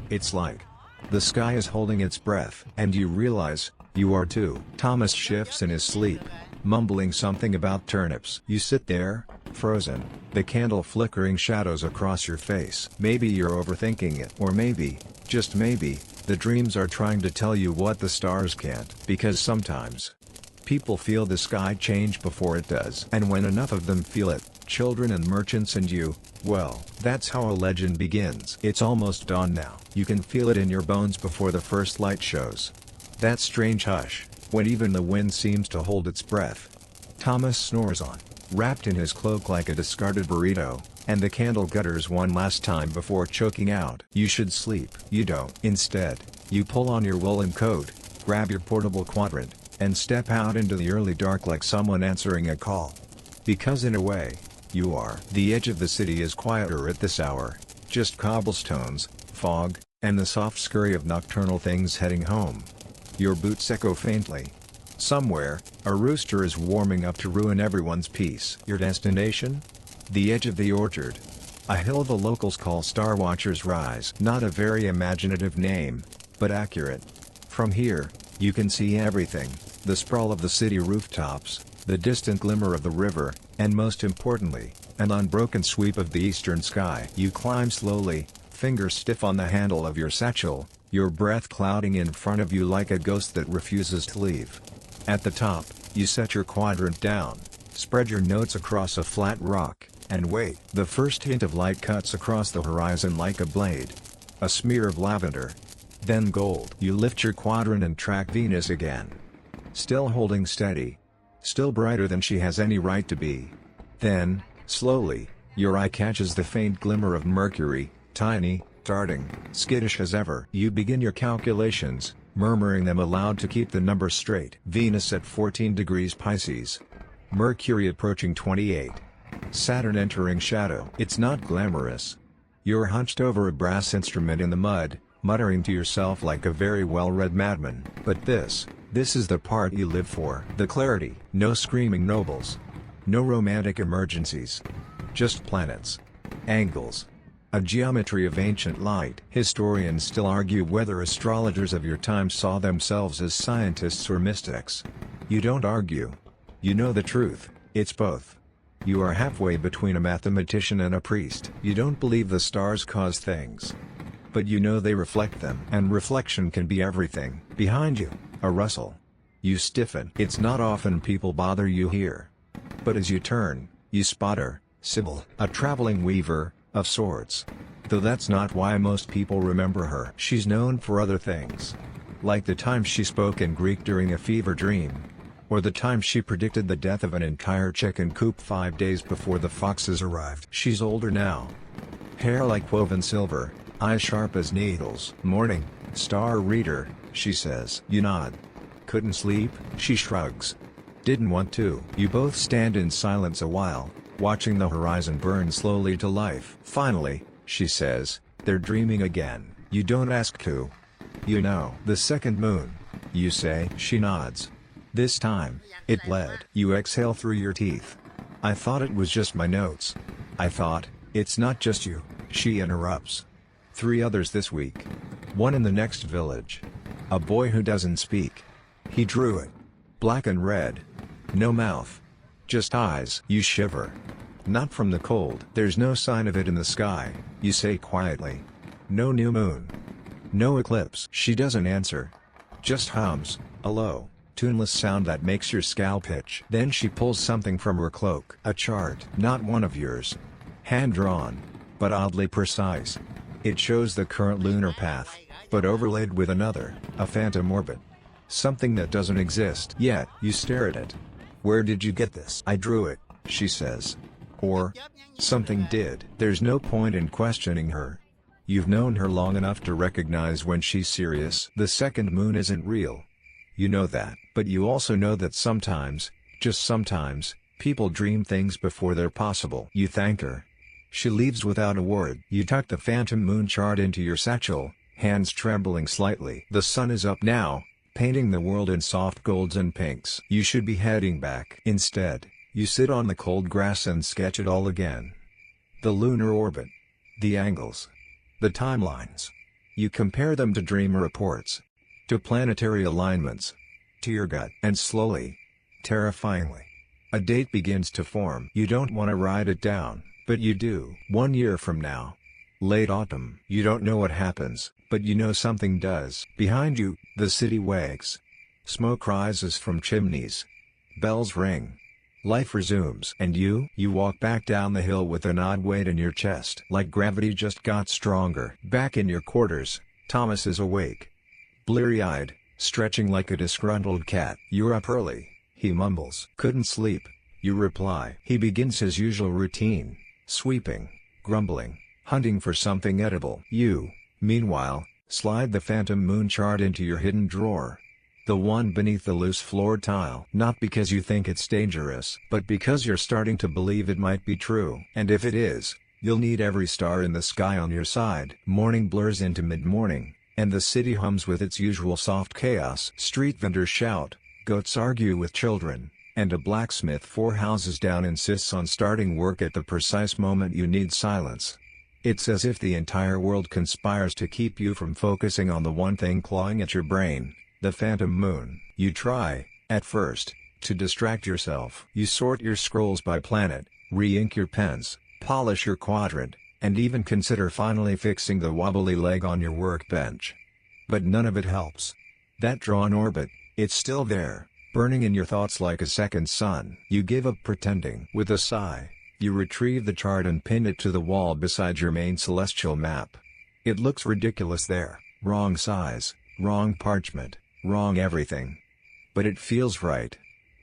It's like the sky is holding its breath. And you realize, you are too. Thomas shifts in his sleep, mumbling something about turnips. You sit there, frozen, the candle flickering shadows across your face. Maybe you're overthinking it. Or maybe, just maybe, the dreams are trying to tell you what the stars can't. Because sometimes, people feel the sky change before it does. And when enough of them feel it, children and merchants and you, well, that's how a legend begins. It's almost dawn now. You can feel it in your bones before the first light shows. That strange hush, when even the wind seems to hold its breath. Thomas snores on, wrapped in his cloak like a discarded burrito, and the candle gutters one last time before choking out. You should sleep. You don't. Instead, you pull on your woolen coat, grab your portable quadrant, and step out into the early dark like someone answering a call. Because in a way, you are. The edge of the city is quieter at this hour, just cobblestones, fog, and the soft scurry of nocturnal things heading home. Your boots echo faintly. Somewhere, a rooster is warming up to ruin everyone's peace. Your destination? The edge of the orchard. A hill the locals call Star Watcher's Rise. Not a very imaginative name, but accurate. From here, you can see everything, the sprawl of the city rooftops, the distant glimmer of the river, and most importantly, an unbroken sweep of the eastern sky. You climb slowly, fingers stiff on the handle of your satchel, your breath clouding in front of you like a ghost that refuses to leave. At the top, you set your quadrant down, Spread your notes across a flat rock, and wait. The first hint of light cuts across the horizon like a blade. A smear of lavender. Then gold. You lift your quadrant and track Venus again. Still holding steady. Still brighter than she has any right to be. Then, slowly, your eye catches the faint glimmer of Mercury, tiny, darting, skittish as ever. You begin your calculations, murmuring them aloud to keep the numbers straight. Venus at 14 degrees Pisces. Mercury approaching 28. Saturn entering shadow. It's not glamorous. You're hunched over a brass instrument in the mud, muttering to yourself like a very well-read madman. But this is the part you live for. The clarity. No screaming nobles. No romantic emergencies. Just planets. Angles. A geometry of ancient light. Historians still argue whether astrologers of your time saw themselves as scientists or mystics. You don't argue. You know the truth, it's both. You are halfway between a mathematician and a priest. You don't believe the stars cause things. But you know they reflect them. And reflection can be everything. Behind you, a rustle. You stiffen. It's not often people bother you here. But as you turn, you spot her, Sybil, a traveling weaver, of sorts. Though that's not why most people remember her. She's known for other things. Like the time she spoke in Greek during a fever dream. Or the time she predicted the death of an entire chicken coop 5 days before the foxes arrived. She's older now. Hair like woven silver, eyes sharp as needles. Morning, star reader, she says. You nod. Couldn't sleep? She shrugs. Didn't want to. You both stand in silence a while, watching the horizon burn slowly to life. Finally, she says, they're dreaming again. You don't ask to. You know. The second moon. You say. She nods. This time, it bled. You exhale through your teeth. I thought it was just my notes. I thought, it's not just you. She interrupts. 3 others this week. One in the next village. A boy who doesn't speak. He drew it. Black and red. No mouth. Just eyes. You shiver. Not from the cold. There's no sign of it in the sky, you say quietly. No new moon. No eclipse. She doesn't answer. Just hums, a low, tuneless sound that makes your scalp itch. Then she pulls something from her cloak. A chart. Not one of yours. Hand-drawn. But oddly precise. It shows the current lunar path, but overlaid with another, a phantom orbit. Something that doesn't exist yet. You stare at it. Where did you get this? I drew it, she says. Or, something did. There's no point in questioning her. You've known her long enough to recognize when she's serious. The second moon isn't real. You know that. But you also know that sometimes, just sometimes, people dream things before they're possible. You thank her. She leaves without a word. You tuck the phantom moon chart into your satchel, hands trembling slightly. The sun is up now, painting the world in soft golds and pinks. You should be heading back. Instead, you sit on the cold grass and sketch it all again. The lunar orbit. The angles. The timelines. You compare them to dream reports. To planetary alignments. To your gut. And slowly, terrifyingly, a date begins to form. You don't want to write it down, but you do. 1 year from now. Late autumn. You don't know what happens, but you know something does. Behind you, the city wakes. Smoke rises from chimneys. Bells ring. Life resumes. And you walk back down the hill with an odd weight in your chest. Like gravity just got stronger. Back in your quarters, Thomas is awake. Bleary-eyed, stretching like a disgruntled cat. You're up early, he mumbles. Couldn't sleep, you reply. He begins his usual routine, sweeping, grumbling, hunting for something edible. You, meanwhile, slide the phantom moon chart into your hidden drawer. The one beneath the loose floored tile. Not because you think it's dangerous, but because you're starting to believe it might be true. And if it is, you'll need every star in the sky on your side. Morning blurs into mid-morning, and the city hums with its usual soft chaos. Street vendors shout, goats argue with children, and a blacksmith 4 houses down insists on starting work at the precise moment you need silence. It's as if the entire world conspires to keep you from focusing on the one thing clawing at your brain. The phantom moon. You try, at first, to distract yourself. You sort your scrolls by planet, re-ink your pens, polish your quadrant, and even consider finally fixing the wobbly leg on your workbench. But none of it helps. That drawn orbit, it's still there, burning in your thoughts like a second sun. You give up pretending. With a sigh, you retrieve the chart and pin it to the wall beside your main celestial map. It looks ridiculous there, wrong size, wrong parchment, wrong everything. But it feels right.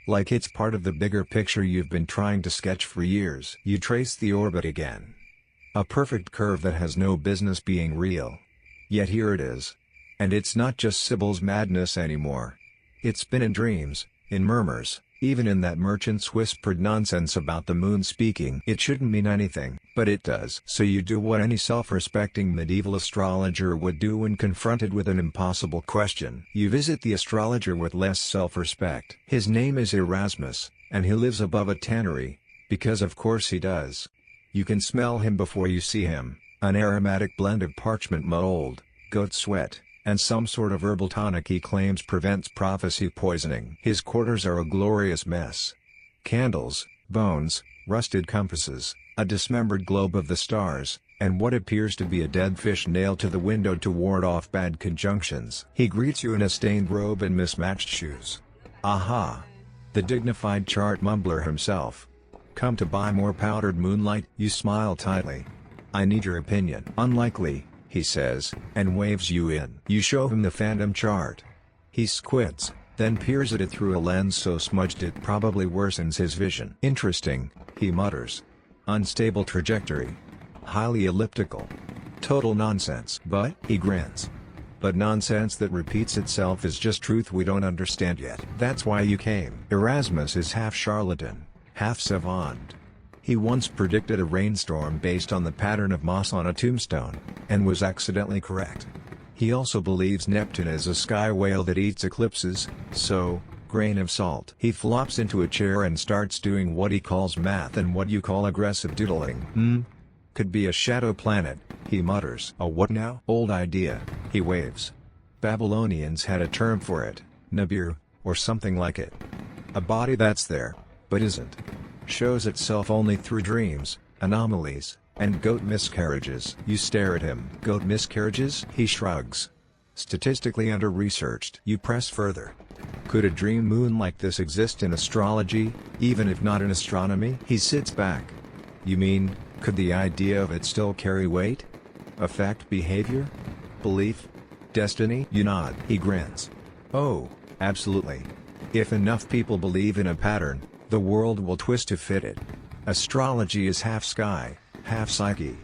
Like it's part of the bigger picture you've been trying to sketch for years. You trace the orbit again. A perfect curve that has no business being real. Yet here it is. And it's not just Sybil's madness anymore. It's been in dreams, in murmurs, even in that merchant's whispered nonsense about the moon speaking. It shouldn't mean anything, but it does. So you do what any self-respecting medieval astrologer would do when confronted with an impossible question. You visit the astrologer with less self-respect. His name is Erasmus, and he lives above a tannery, because of course he does. You can smell him before you see him, an aromatic blend of parchment mold, goat sweat, and some sort of herbal tonic he claims prevents prophecy poisoning. His quarters are a glorious mess. Candles, bones, rusted compasses, a dismembered globe of the stars, and what appears to be a dead fish nailed to the window to ward off bad conjunctions. He greets you in a stained robe and mismatched shoes. Aha! The dignified chart mumbler himself. Come to buy more powdered moonlight? You smile tightly. I need your opinion. Unlikely, he says, and waves you in. You show him the phantom chart. He squints, then peers at it through a lens so smudged it probably worsens his vision. Interesting, he mutters. Unstable trajectory. Highly elliptical. Total nonsense. But, he grins. But nonsense that repeats itself is just truth we don't understand yet. That's why you came. Erasmus is half charlatan, half savant. He once predicted a rainstorm based on the pattern of moss on a tombstone, and was accidentally correct. He also believes Neptune is a sky whale that eats eclipses, so, grain of salt. He flops into a chair and starts doing what he calls math and what you call aggressive doodling. Could be a shadow planet, he mutters. A what now? Old idea, he waves. Babylonians had a term for it, Nibiru, or something like it. A body that's there, but isn't. Shows itself only through dreams, anomalies, and goat miscarriages. You stare at him. Goat miscarriages? He shrugs. Statistically under-researched. You press further. Could a dream moon like this exist in astrology, even if not in astronomy? He sits back. You mean, could the idea of it still carry weight? Affect behavior? Belief? Destiny? You nod. He grins. Oh, absolutely. If enough people believe in a pattern, the world will twist to fit it. Astrology is half sky, half psyche.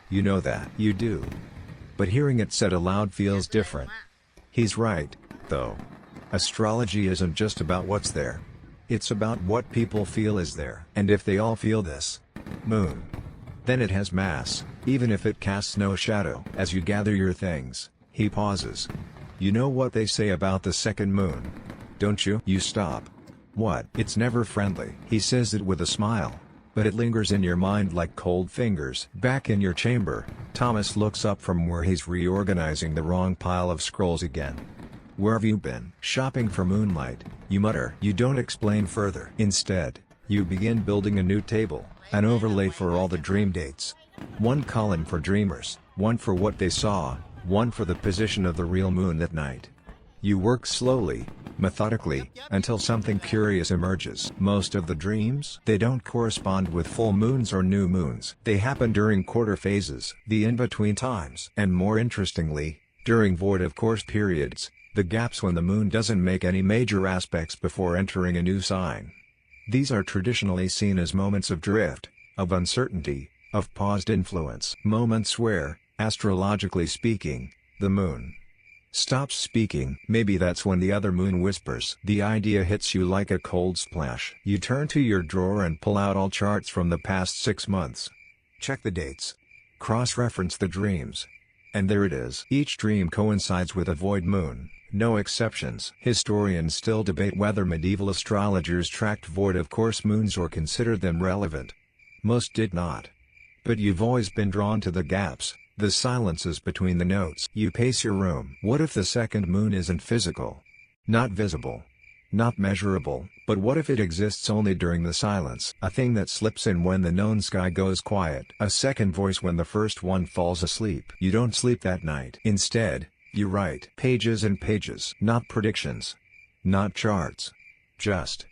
You know that. You do. But hearing it said aloud feels different. He's right, though. Astrology isn't just about what's there. It's about what people feel is there. And if they all feel this moon, then it has mass, even if it casts no shadow. As you gather your things, he pauses. You know what they say about the second moon, don't you? You stop. What? It's never friendly. He says it with a smile, but it lingers in your mind like cold fingers. Back in your chamber, Thomas looks up from where he's reorganizing the wrong pile of scrolls again. Where have you been? Shopping for moonlight, you mutter. You don't explain further. Instead, you begin building a new table, an overlay for all the dream dates. One column for dreamers, one for what they saw, one for the position of the real moon that night. You work slowly, methodically, until something curious emerges. Most of the dreams, they don't correspond with full moons or new moons. They happen during quarter phases, the in-between times. And more interestingly, during void of course periods, the gaps when the moon doesn't make any major aspects before entering a new sign. These are traditionally seen as moments of drift, of uncertainty, of paused influence. Moments where, astrologically speaking, the moon stops speaking. Maybe that's when the other moon whispers. The idea hits you like a cold splash. You turn to your drawer and pull out all charts from the past 6 months. Check the dates. Cross-reference the dreams. And there it is. Each dream coincides with a void moon, no exceptions. Historians still debate whether medieval astrologers tracked void of course moons or considered them relevant. Most did not. But you've always been drawn to the gaps, the silences between the notes. You pace your room. What if the second moon isn't physical? Not visible. Not measurable, but what if it exists only during the silence? A thing that slips in when the known sky goes quiet. A second voice when the first one falls asleep. You don't sleep that night. Instead, you write pages and pages. Not predictions. Not charts. Just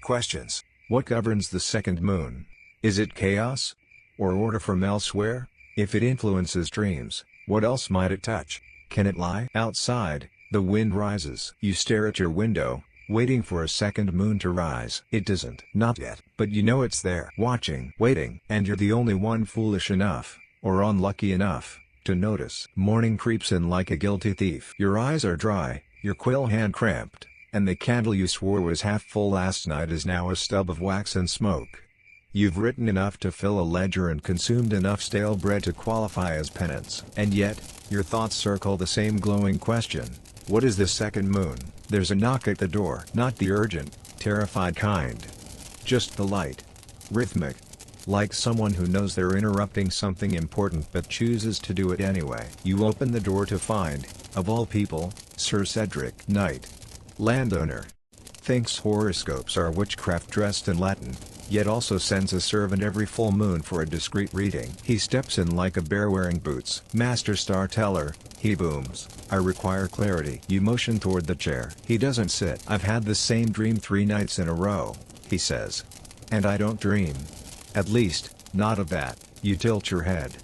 questions. What governs the second moon? Is it chaos? Or order from elsewhere? If it influences dreams, what else might it touch? Can it lie? Outside, the wind rises. You stare at your window, waiting for a second moon to rise. It doesn't. Not yet. But you know it's there. Watching. Waiting. And you're the only one foolish enough, or unlucky enough, to notice. Morning creeps in like a guilty thief. Your eyes are dry, your quill hand cramped, and the candle you swore was half full last night is now a stub of wax and smoke. You've written enough to fill a ledger and consumed enough stale bread to qualify as penance. And yet, your thoughts circle the same glowing question. What is the second moon? There's a knock at the door. Not the urgent, terrified kind. Just the light. Rhythmic. Like someone who knows they're interrupting something important but chooses to do it anyway. You open the door to find, of all people, Sir Cedric Knight. Landowner. Thinks horoscopes are witchcraft dressed in Latin, yet also sends a servant every full moon for a discreet reading. He steps in like a bear wearing boots. Master Star Teller, he booms. I require clarity. You motion toward the chair. He doesn't sit. I've had the same dream 3 nights in a row, he says. And I don't dream. At least, not of that. You tilt your head.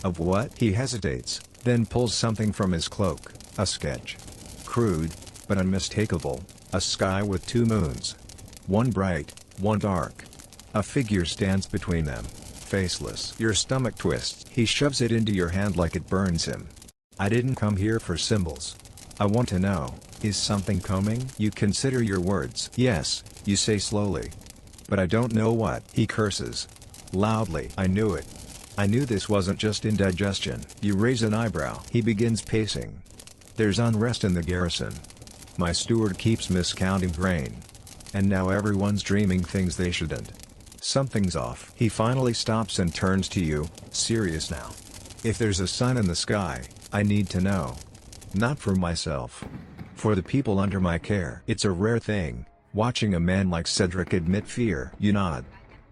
Of what? He hesitates, then pulls something from his cloak. A sketch. Crude, but unmistakable. A sky with 2 moons. One bright, one dark. A figure stands between them, faceless. Your stomach twists. He shoves it into your hand like it burns him. I didn't come here for symbols. I want to know, is something coming? You consider your words. Yes, you say slowly. But I don't know what. He curses. Loudly. I knew it. I knew this wasn't just indigestion. You raise an eyebrow. He begins pacing. There's unrest in the garrison. My steward keeps miscounting grain. And now everyone's dreaming things they shouldn't. Something's off. He finally stops and turns to you, serious now. If there's a sun in the sky, I need to know. Not for myself. For the people under my care. It's a rare thing, watching a man like Cedric admit fear. You nod.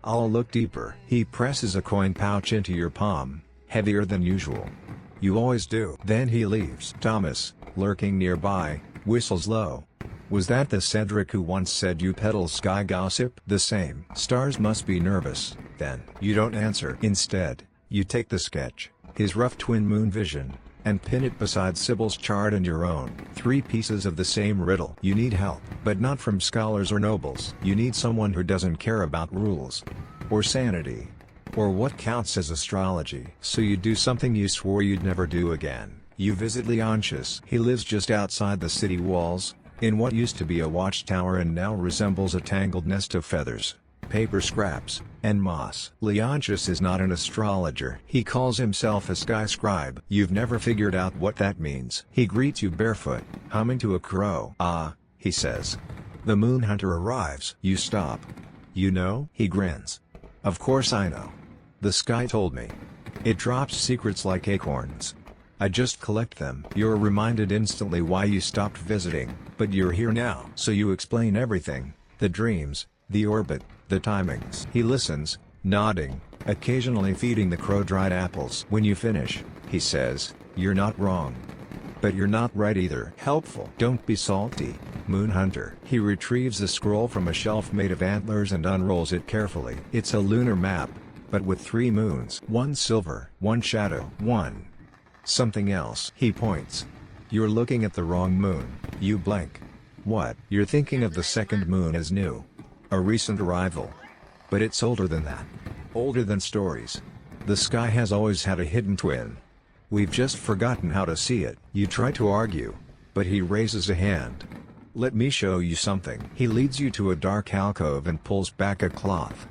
I'll look deeper. He presses a coin pouch into your palm, heavier than usual. You always do. Then he leaves. Thomas, lurking nearby, whistles low. Was that the Cedric who once said you peddle sky gossip? The same. Stars must be nervous, then. You don't answer. Instead, you take the sketch, his rough twin moon vision, and pin it beside Sybil's chart and your own. 3 pieces of the same riddle. You need help, but not from scholars or nobles. You need someone who doesn't care about rules, or sanity, or what counts as astrology. So you do something you swore you'd never do again. You visit Leontius. He lives just outside the city walls, in what used to be a watchtower and now resembles a tangled nest of feathers, paper scraps, and moss. Leontius is not an astrologer. He calls himself a sky scribe. You've never figured out what that means. He greets you barefoot, humming to a crow. Ah, he says. The moon hunter arrives. You stop. You know? He grins. Of course I know. The sky told me. It drops secrets like acorns. I just collect them. You're reminded instantly why you stopped visiting, but you're here now. So you explain everything, the dreams, the orbit, the timings. He listens, nodding, occasionally feeding the crow dried apples. When you finish, he says, you're not wrong. But you're not right either. Helpful. Don't be salty, Moon Hunter. He retrieves a scroll from a shelf made of antlers and unrolls it carefully. It's a lunar map, but with 3 moons. 1 silver, 1 shadow, 1 something else. He points. You're looking at the wrong moon. You blink. What? You're thinking of the second moon as new. A recent arrival. But it's older than that. Older than stories. The sky has always had a hidden twin. We've just forgotten how to see it. You try to argue, but he raises a hand. Let me show you something. He leads you to a dark alcove and pulls back a cloth.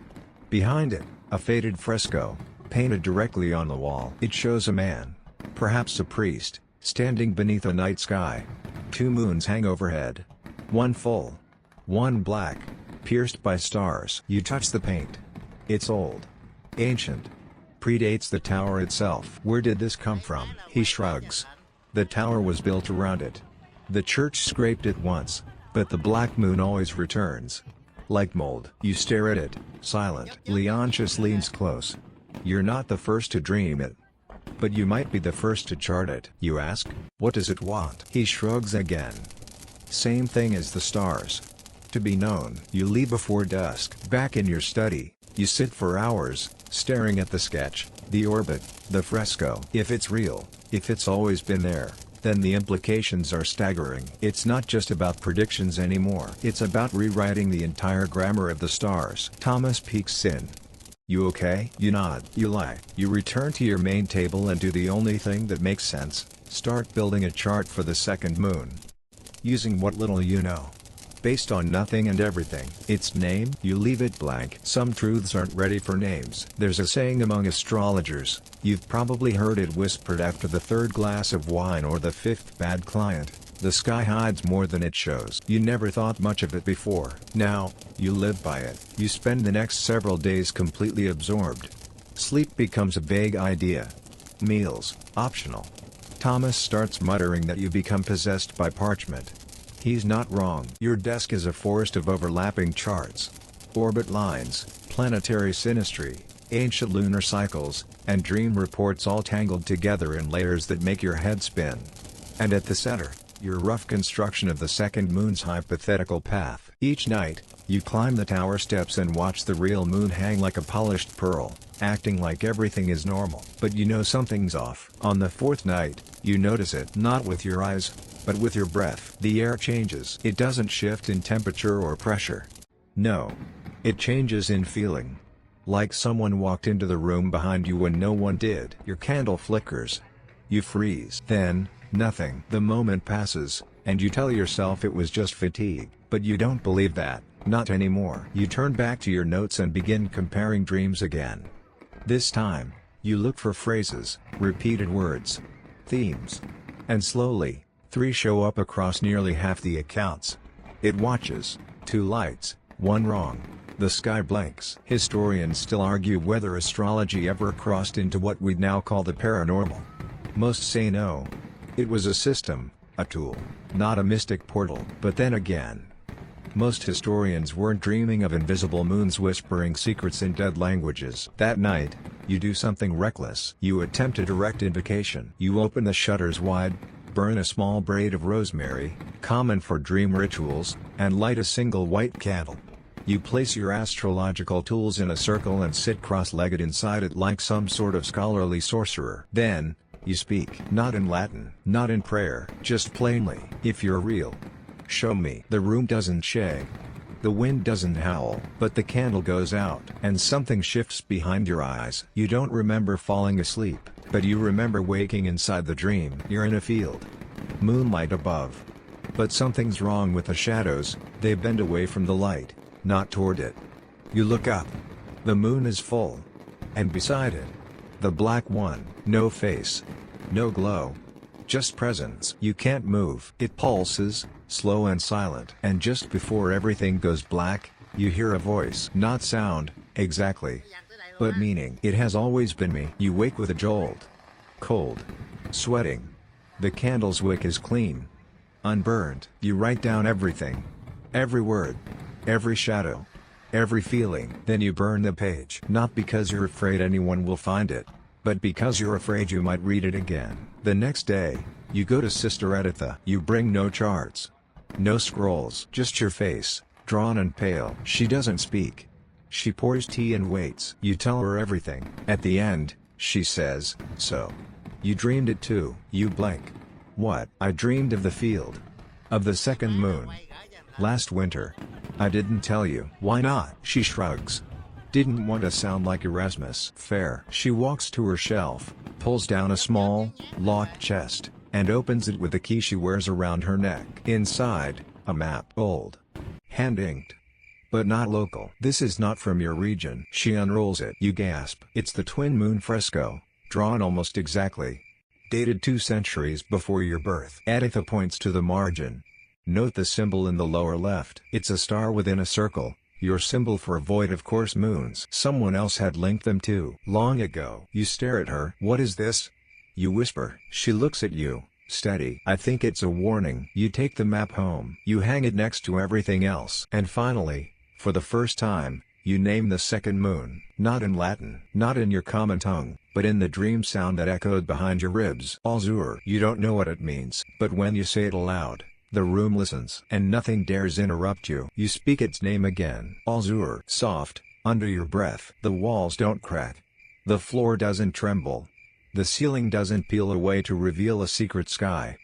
Behind it, a faded fresco, painted directly on the wall. It shows a man, perhaps a priest, standing beneath a night sky. 2 moons hang overhead. 1 full. 1 black, pierced by stars. You touch the paint. It's old. Ancient. Predates the tower itself. Where did this come from? He shrugs. The tower was built around it. The church scraped it once, but the black moon always returns. Like mold. You stare at it, silent. Leontius leans close. You're not the first to dream it. But you might be the first to chart it. You ask, what does it want? He shrugs again. Same thing as the stars. to be known. You leave before dusk. Back in your study, you sit for hours, staring at the sketch, the orbit, the fresco. If it's real, if it's always been there, then the implications are staggering. It's not just about predictions anymore. It's about rewriting the entire grammar of the stars. Thomas peeks in. You okay? You nod. You lie. You return to your main table and do the only thing that makes sense: start building a chart for the second moon. Using what little you know. Based on nothing and everything. Its name, you leave it blank. Some truths aren't ready for names. There's a saying among astrologers, you've probably heard it whispered after the third glass of wine or the fifth bad client: the sky hides more than it shows. You never thought much of it before. Now, you live by it. You spend the next several days completely absorbed. Sleep becomes a vague idea. Meals, optional. Thomas starts muttering that you become possessed by parchment. He's not wrong. Your desk is a forest of overlapping charts. Orbit lines, planetary synastry, ancient lunar cycles, and dream reports all tangled together in layers that make your head spin. And at the center, your rough construction of the second moon's hypothetical path. Each night, you climb the tower steps and watch the real moon hang like a polished pearl, acting like everything is normal. But you know something's off. On the fourth night, you notice it, not with your eyes, but with your breath. The air changes. It doesn't shift in temperature or pressure. No. It changes in feeling. Like someone walked into the room behind you when no one did. Your candle flickers. You freeze. Then, nothing. The moment passes, and you tell yourself it was just fatigue. But you don't believe that, not anymore. You turn back to your notes and begin comparing dreams again. This time, you look for phrases, repeated words, themes. And slowly, 3 show up across nearly half the accounts. It watches, 2 lights, 1 wrong. The sky blanks. Historians still argue whether astrology ever crossed into what we'd now call the paranormal. Most say no. It was a system, a tool, not a mystic portal. But then again, most historians weren't dreaming of invisible moons whispering secrets in dead languages. That night, you do something reckless. You attempt a direct invocation. You open the shutters wide, burn a small braid of rosemary, common for dream rituals, and light a single white candle. You place your astrological tools in a circle and sit cross-legged inside it like some sort of scholarly sorcerer. Then, you speak. Not in Latin, not in prayer, just plainly. If you're real, show me. The room doesn't shake. The wind doesn't howl. But the candle goes out, and something shifts behind your eyes. You don't remember falling asleep, but you remember waking inside the dream. You're in a field. Moonlight above. But something's wrong with the shadows. They bend away from the light, not toward it. You look up. The moon is full. And beside it, the black one. No face. No glow. Just presence. You can't move. It pulses, slow and silent. And just before everything goes black, you hear a voice. Not sound, exactly, but meaning. It has always been me. You wake with a jolt. Cold. Sweating. The candle's wick is clean. Unburned. You write down everything. Every word. Every shadow. Every feeling. Then you burn the page. Not because you're afraid anyone will find it, but because you're afraid you might read it again. The next day, you go to Sister Editha. You bring no charts. No scrolls. Just your face, drawn and pale. She doesn't speak. She pours tea and waits. You tell her everything. At the end, she says, "So, you dreamed it too." You blank. What? I dreamed of the field. Of the second moon. Last winter. I didn't tell you. Why not? She shrugs. Didn't want to sound like Erasmus. Fair. She walks to her shelf, pulls down a small, locked chest, and opens it with the key she wears around her neck. Inside, a map. Old. Hand-inked. But not local. This is not from your region. She unrolls it. You gasp. It's the twin moon fresco, drawn almost exactly. Dated 2 centuries before your birth. Editha points to the margin. Note the symbol in the lower left. It's a star within a circle, your symbol for a void of course moons. Someone else had linked them too. Long ago. You stare at her. What is this? You whisper. She looks at you, steady. I think it's a warning. You take the map home. You hang it next to everything else. And finally, for the first time, you name the second moon. Not in Latin, not in your common tongue, but in the dream sound that echoed behind your ribs. Alzur. You don't know what it means, but when you say it aloud, The room listens, and nothing dares interrupt you. You speak its name again. Azure. Soft, under your breath. The walls don't crack. The floor doesn't tremble. The ceiling doesn't peel away to reveal a secret sky.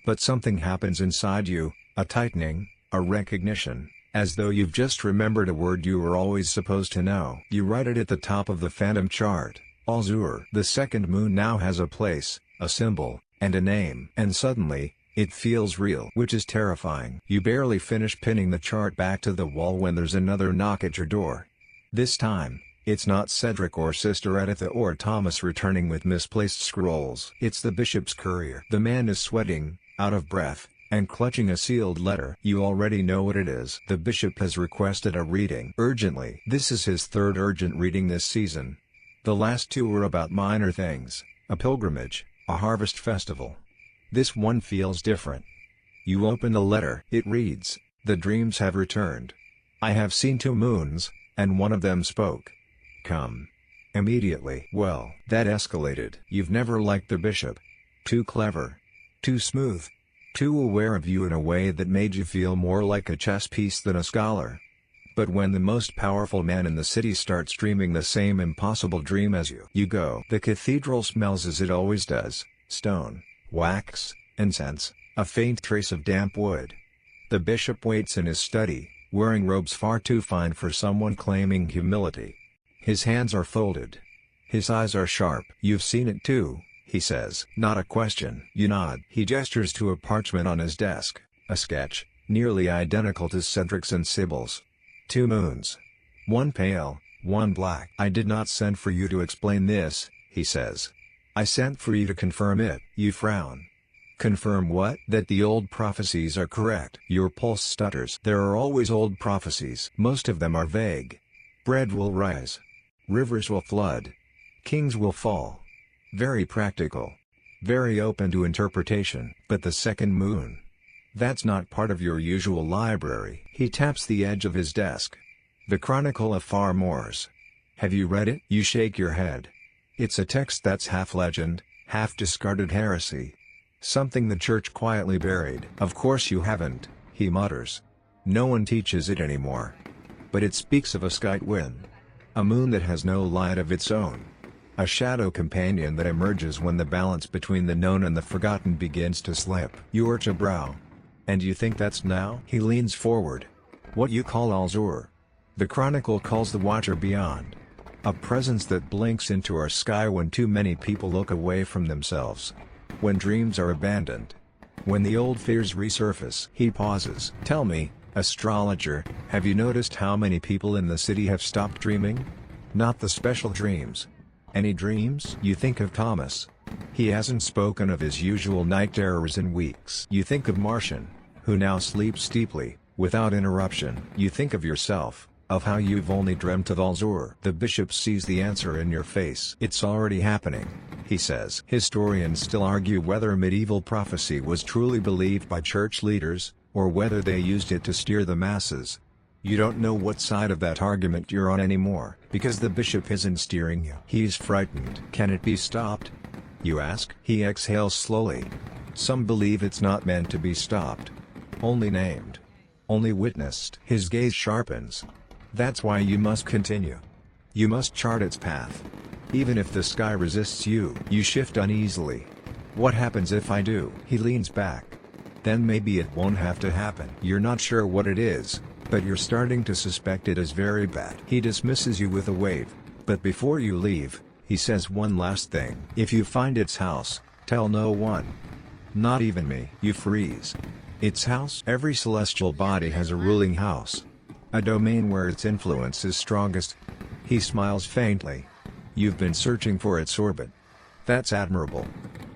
But something happens inside you, a tightening, a recognition, as though you've just remembered a word you were always supposed to know. You write it at the top of the phantom chart, Azure. The second moon now has a place, a symbol, and a name. And suddenly, it feels real, which is terrifying. You barely finish pinning the chart back to the wall when there's another knock at your door. This time, it's not Cedric or Sister Editha or Thomas returning with misplaced scrolls. It's the bishop's courier. The man is sweating, out of breath, and clutching a sealed letter. You already know what it is. The bishop has requested a reading urgently. This is his third urgent reading this season. The last two were about minor things, a pilgrimage, a harvest festival. This one feels different. You open the letter. It reads, "The dreams have returned. I have seen 2 moons, and one of them spoke. Come immediately." Well, that escalated. You've never liked the bishop. Too clever. Too smooth. Too aware of you in a way that made you feel more like a chess piece than a scholar. But when the most powerful man in the city starts dreaming the same impossible dream as you, you go. The cathedral smells as it always does: stone, wax, incense, a faint trace of damp wood. The bishop waits in his study, wearing robes far too fine for someone claiming humility. His hands are folded. His eyes are sharp. "You've seen it too," he says. Not a question. You nod. He gestures to a parchment on his desk, a sketch, nearly identical to Cedric's and Sybil's. 2 moons. One pale, one black. "I did not send for you to explain this," he says. "I sent for you to confirm it." You frown. "Confirm what?" "That the old prophecies are correct." Your pulse stutters. There are always old prophecies. Most of them are vague. Bread will rise. Rivers will flood. Kings will fall. Very practical. Very open to interpretation. But the second moon? That's not part of your usual library. He taps the edge of his desk. "The Chronicle of Far Moors. Have you read it?" You shake your head. It's a text that's half legend, half discarded heresy. Something the church quietly buried. "Of course you haven't," he mutters. "No one teaches it anymore." But it speaks of a skywind. A moon that has no light of its own. A shadow companion that emerges when the balance between the known and the forgotten begins to slip. You arch a brow. "And you think that's now?" He leans forward. "What you call Azure. The Chronicle calls the Watcher Beyond. A presence that blinks into our sky when too many people look away from themselves. When dreams are abandoned. When the old fears resurface." He pauses. "Tell me, astrologer, have you noticed how many people in the city have stopped dreaming? Not the special dreams. Any dreams?" You think of Thomas. He hasn't spoken of his usual night terrors in weeks. You think of Martian, who now sleeps deeply, without interruption. You think of yourself, of how you've only dreamt of Azure. The bishop sees the answer in your face. "It's already happening," he says. Historians still argue whether medieval prophecy was truly believed by church leaders, or whether they used it to steer the masses. You don't know what side of that argument you're on anymore, because the bishop isn't steering you. He's frightened. "Can it be stopped?" you ask. He exhales slowly. "Some believe it's not meant to be stopped. Only named. Only witnessed." His gaze sharpens. "That's why you must continue. You must chart its path. Even if the sky resists you." You shift uneasily. "What happens if I do?" He leans back. "Then maybe it won't have to happen." You're not sure what it is, but you're starting to suspect it is very bad. He dismisses you with a wave. "But before you leave," he says one last thing. "If you find its house, tell no one. Not even me." You freeze. Its house? Every celestial body has a ruling house. A domain where its influence is strongest. He smiles faintly. "You've been searching for its orbit. That's admirable.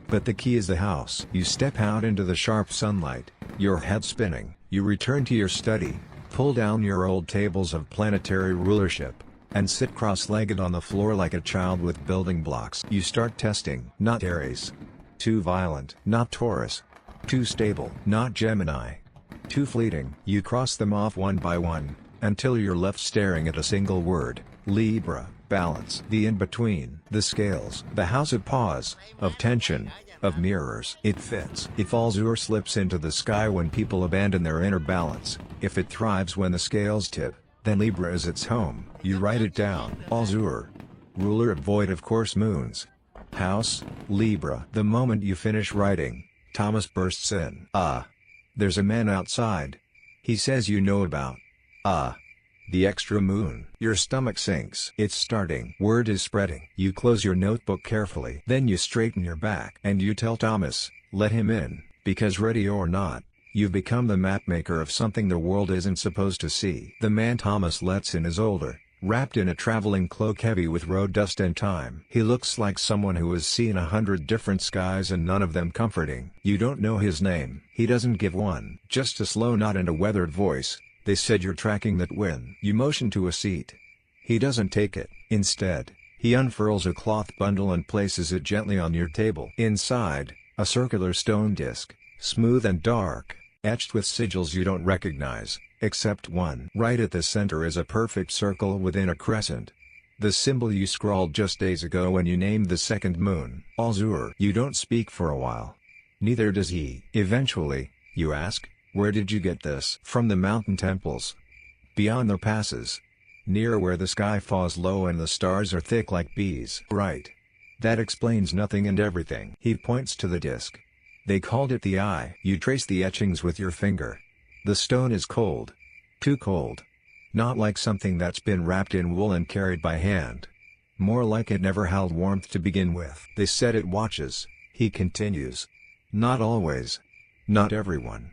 But the key is the house." You step out into the sharp sunlight, your head spinning. You return to your study, pull down your old tables of planetary rulership, and sit cross-legged on the floor like a child with building blocks. You start testing. Not Aries. Too violent. Not Taurus. Too stable. Not Gemini. Too fleeting. You cross them off one by one, until you're left staring at a single word: Libra. balance. The in-between, the scales, the house of pause, of tension, of mirrors. It fits. If Alzur slips into the sky when people abandon their inner balance, if it thrives when the scales tip, then Libra is its home. You write it down. Alzur, ruler of void of course moons. House, Libra. The moment you finish writing, Thomas bursts in. There's a man outside. He says you know about. The extra moon. Your stomach sinks. It's starting. Word is spreading. You close your notebook carefully. Then you straighten your back. And you tell Thomas, let him in, because ready or not, you've become the mapmaker of something the world isn't supposed to see. The man Thomas lets in is older, wrapped in a traveling cloak heavy with road dust and time. He looks like someone who has seen 100 different skies and none of them comforting. You don't know his name. He doesn't give one. Just a slow nod and a weathered voice. They said you're tracking that win. You motion to a seat. He doesn't take it. Instead, he unfurls a cloth bundle and places it gently on your table. Inside, a circular stone disc, smooth and dark, etched with sigils you don't recognize, except one. Right at the center is a perfect circle within a crescent. The symbol you scrawled just days ago when you named the second moon. Alzur. You don't speak for a while. Neither does he. Eventually, you ask, where did you get this? From the mountain temples. Beyond the passes. Near where the sky falls low and the stars are thick like bees. Right. That explains nothing and everything. He points to the disc. They called it the eye. You trace the etchings with your finger. The stone is cold. Too cold. Not like something that's been wrapped in wool and carried by hand. More like it never held warmth to begin with. They said it watches, he continues. Not always. Not everyone.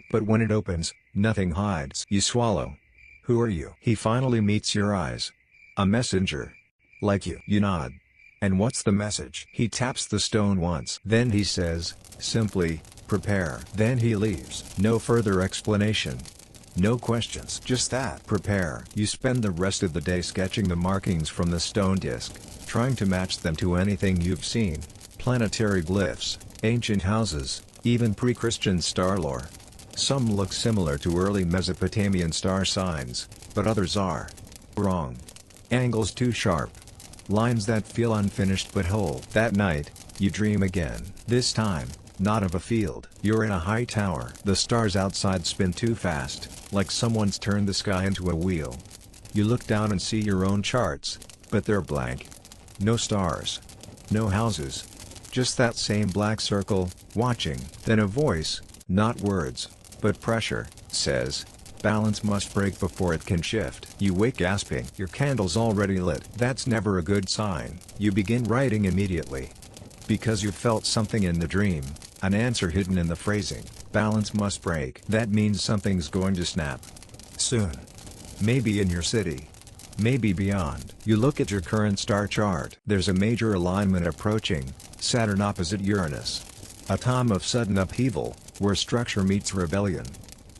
But when it opens, nothing hides. You swallow. Who are you? He finally meets your eyes. A messenger. Like you. You nod. And what's the message? He taps the stone once. Then he says, simply, prepare. Then he leaves. No further explanation. No questions. Just that. Prepare. You spend the rest of the day sketching the markings from the stone disc, trying to match them to anything you've seen. Planetary glyphs, ancient houses, even pre-Christian star lore. Some look similar to early Mesopotamian star signs, but others are wrong. Angles too sharp. Lines that feel unfinished but whole. That night, you dream again. This time, not of a field. You're in a high tower. The stars outside spin too fast, like someone's turned the sky into a wheel. You look down and see your own charts, but they're blank. No stars. No houses. Just that same black circle, watching. Then a voice, not words, but pressure, says, balance must break before it can shift. You wake gasping. Your candle's already lit. That's never a good sign. You begin writing immediately. Because you felt something in the dream, an answer hidden in the phrasing. Balance must break. That means something's going to snap. Soon. Maybe in your city. Maybe beyond. You look at your current star chart. There's a major alignment approaching, Saturn opposite Uranus. A time of sudden upheaval, where structure meets rebellion.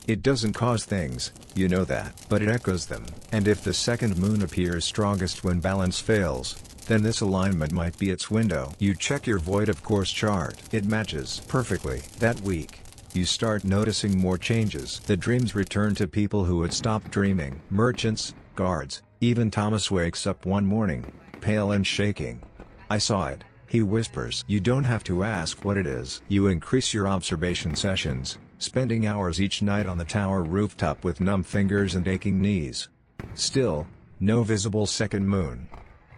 It doesn't cause things, you know that, but it echoes them. And if the second moon appears strongest when balance fails, then this alignment might be its window. You check your void of course chart. It matches perfectly. That week, you start noticing more changes. The dreams return to people who had stopped dreaming. Merchants, guards, even Thomas wakes up one morning, pale and shaking. I saw it. He whispers. You don't have to ask what it is. You increase your observation sessions, spending hours each night on the tower rooftop with numb fingers and aching knees. Still, no visible second moon.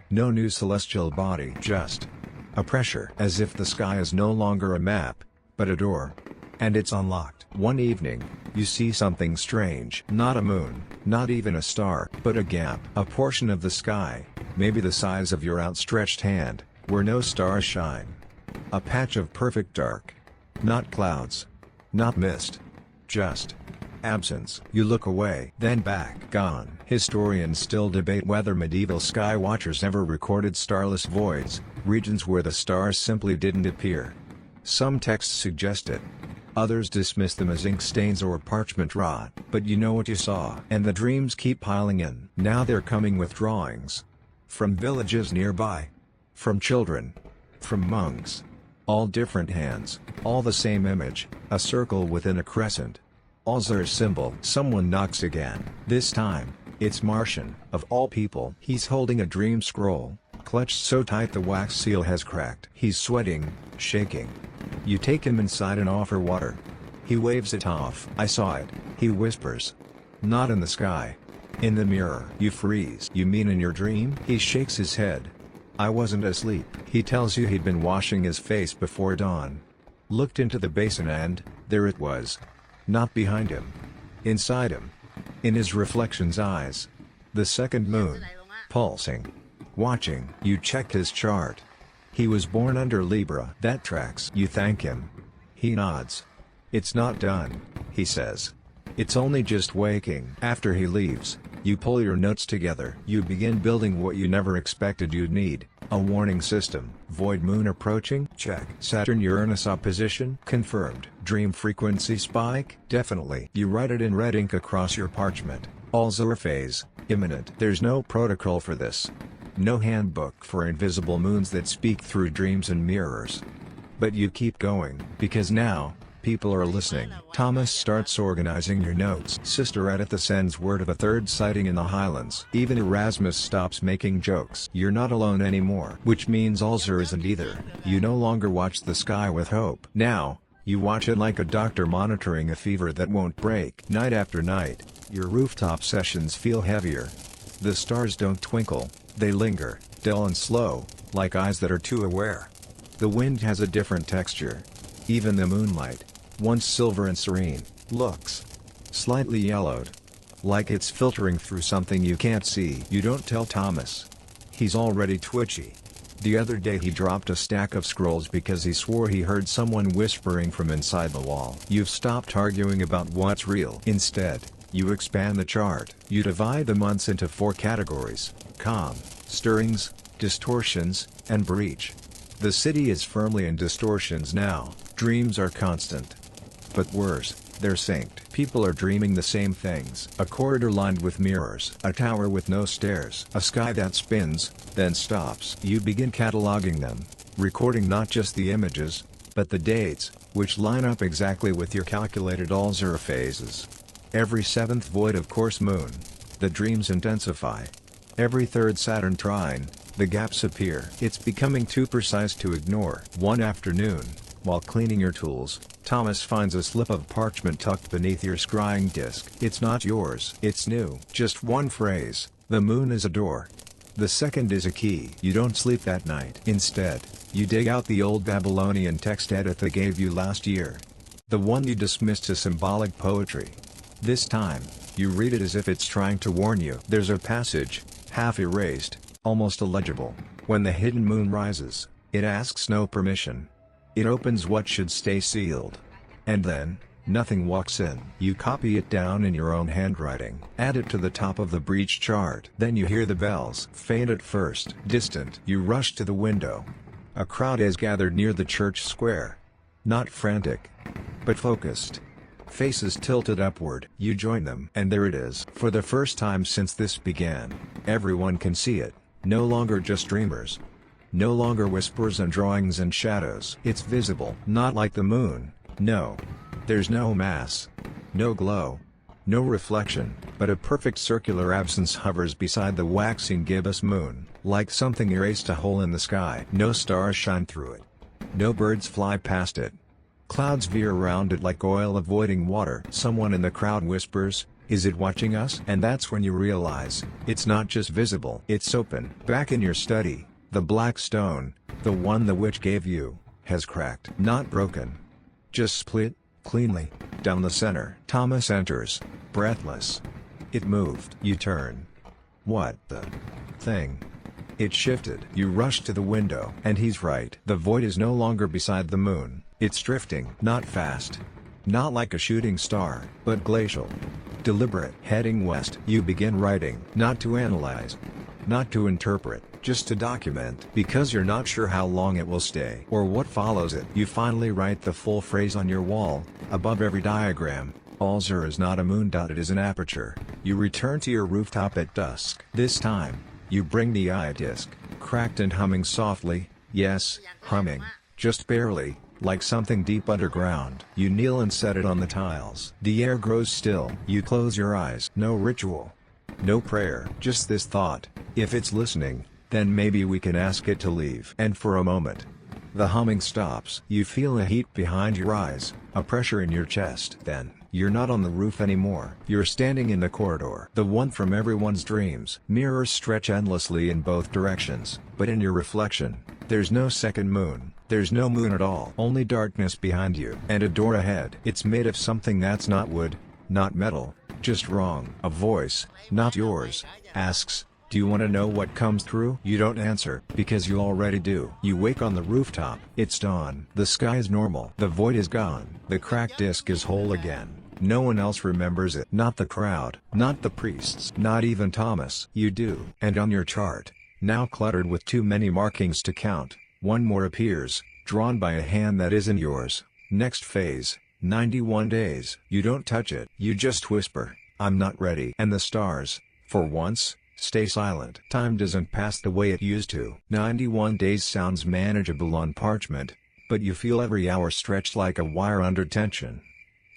No new celestial body. Just a pressure. As if the sky is no longer a map, but a door. And it's unlocked. One evening, you see something strange. Not a moon, not even a star, but a gap. A portion of the sky, maybe the size of your outstretched hand, where no stars shine. A patch of perfect dark. Not clouds. Not mist. Just absence. You look away, then back. Gone. Historians still debate whether medieval sky watchers ever recorded starless voids, regions where the stars simply didn't appear. Some texts suggest it. Others dismiss them as ink stains or parchment rot. But you know what you saw. And the dreams keep piling in. Now they're coming with drawings. From villages nearby. From children. From monks. All different hands, all the same image, a circle within a crescent. Alzur's symbol. Someone knocks again. This time, It's Martian, of all people. He's holding a dream scroll, clutched so tight the wax seal has cracked. He's sweating, shaking. You take him inside and offer water. He waves it off. I saw it, he whispers. Not in the sky. In the mirror. You freeze. You mean in your dream? He shakes his head. I wasn't asleep. He tells you he'd been washing his face before dawn. Looked into the basin and, there it was. Not behind him. Inside him. In his reflection's eyes. The second moon. Pulsing. Watching. You check his chart. He was born under Libra. That tracks. You thank him. He nods. It's not done, he says. It's only just waking. After he leaves, you pull your notes together. You begin building what you never expected you'd need. A warning system. Void moon approaching? Check. Saturn-Uranus opposition? Confirmed. Dream frequency spike? Definitely. You write it in red ink across your parchment. Alzheimer phase, imminent. There's no protocol for this. No handbook for invisible moons that speak through dreams and mirrors. But you keep going, because now, people are listening. Thomas starts organizing your notes. Sister Edith sends word of a third sighting in the Highlands. Even Erasmus stops making jokes. You're not alone anymore. Which means Alzheimer isn't either. You no longer watch the sky with hope. Now, you watch it like a doctor monitoring a fever that won't break. Night after night, your rooftop sessions feel heavier. The stars don't twinkle, they linger, dull and slow, like eyes that are too aware. The wind has a different texture. Even the moonlight, once silver and serene, looks slightly yellowed. Like it's filtering through something you can't see. You don't tell Thomas. He's already twitchy. The other day he dropped a stack of scrolls because he swore he heard someone whispering from inside the wall. You've stopped arguing about what's real. Instead, you expand the chart. You divide the months into 4 categories: calm, stirrings, distortions, and breach. The city is firmly in distortions now. Dreams are constant. But worse, they're synced. People are dreaming the same things. A corridor lined with mirrors. A tower with no stairs. A sky that spins, then stops. You begin cataloging them, recording not just the images, but the dates, which line up exactly with your calculated Alzheimer phases. Every 7th void of course moon, the dreams intensify. Every 3rd Saturn trine, the gaps appear. It's becoming too precise to ignore. One afternoon, while cleaning your tools, Thomas finds a slip of parchment tucked beneath your scrying disk. It's not yours. It's new. Just one phrase: the moon is a door. The second is a key. You don't sleep that night. Instead, you dig out the old Babylonian text Editha gave you last year. The one you dismissed as symbolic poetry. This time, you read it as if it's trying to warn you. There's a passage, half erased, almost illegible. When the hidden moon rises, it asks no permission. It opens what should stay sealed. And then, nothing walks in. You copy it down in your own handwriting. Add it to the top of the breach chart. Then you hear the bells. Faint at first. Distant. You rush to the window. A crowd has gathered near the church square. Not frantic, but focused. Faces tilted upward. You join them. And there it is. For the first time since this began, everyone can see it. No longer just dreamers. No longer whispers and drawings and shadows. It's visible. Not like the moon, no. There's no mass. No glow. No reflection. But a perfect circular absence hovers beside the waxing gibbous moon, like something erased a hole in the sky. No stars shine through it. No birds fly past it. Clouds veer around it like oil avoiding water. Someone in the crowd whispers, "Is it watching us?" And that's when you realize, it's not just visible. It's open. Back in your study, the black stone, the one the witch gave you, has cracked. Not broken. Just split, cleanly, down the center. Thomas enters, breathless. It moved. You turn. What the thing? It shifted. You rush to the window. And he's right. The void is no longer beside the moon. It's drifting. Not fast. Not like a shooting star, but glacial. Deliberate. Heading west. You begin writing. Not to analyze. Not to interpret. Just to document. Because you're not sure how long it will stay. Or what follows it. You finally write the full phrase on your wall, above every diagram. Alzheimer is not a moon. It is an aperture. You return to your rooftop at dusk. This time, you bring the eye disc, cracked and humming softly. Yes, humming. Just barely, like something deep underground. You kneel and set it on the tiles. The air grows still. You close your eyes. No ritual. No prayer, just this thought: if it's listening, then maybe we can ask it to leave. And for a moment, the humming stops. You feel a heat behind your eyes, a pressure in your chest. Then, you're not on the roof anymore. You're standing in the corridor, the one from everyone's dreams. Mirrors stretch endlessly in both directions, but in your reflection, there's no second moon. There's no moon at all. Only darkness behind you. And a door ahead. It's made of something that's not wood, not metal, just wrong. A voice, not yours, asks, "Do you want to know what comes through?" You don't answer, because you already do. You wake on the rooftop. It's dawn. The sky is normal. The void is gone. The cracked disc is whole again. No one else remembers it. Not the crowd. Not the priests. Not even Thomas. You do. And on your chart, now cluttered with too many markings to count, one more appears, drawn by a hand that isn't yours. Next phase, 91 days. You don't touch it. You just whisper, "I'm not ready." And the stars, for once, stay silent. Time doesn't pass the way it used to. 91 days sounds manageable on parchment, but you feel every hour stretched like a wire under tension.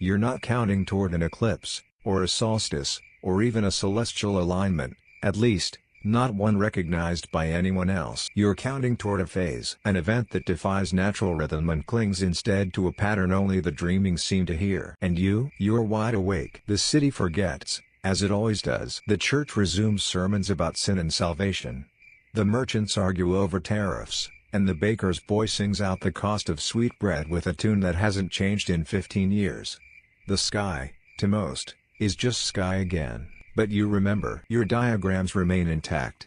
You're not counting toward an eclipse, or a solstice, or even a celestial alignment, at least, not one recognized by anyone else. You're counting toward a phase, an event that defies natural rhythm and clings instead to a pattern only the dreaming seem to hear. And you're wide awake. The city forgets, as it always does. The church resumes sermons about sin and salvation. The merchants argue over tariffs, and the baker's boy sings out the cost of sweet bread with a tune that hasn't changed in 15 years. The sky, to most, is just sky again. But you remember. Your diagrams remain intact.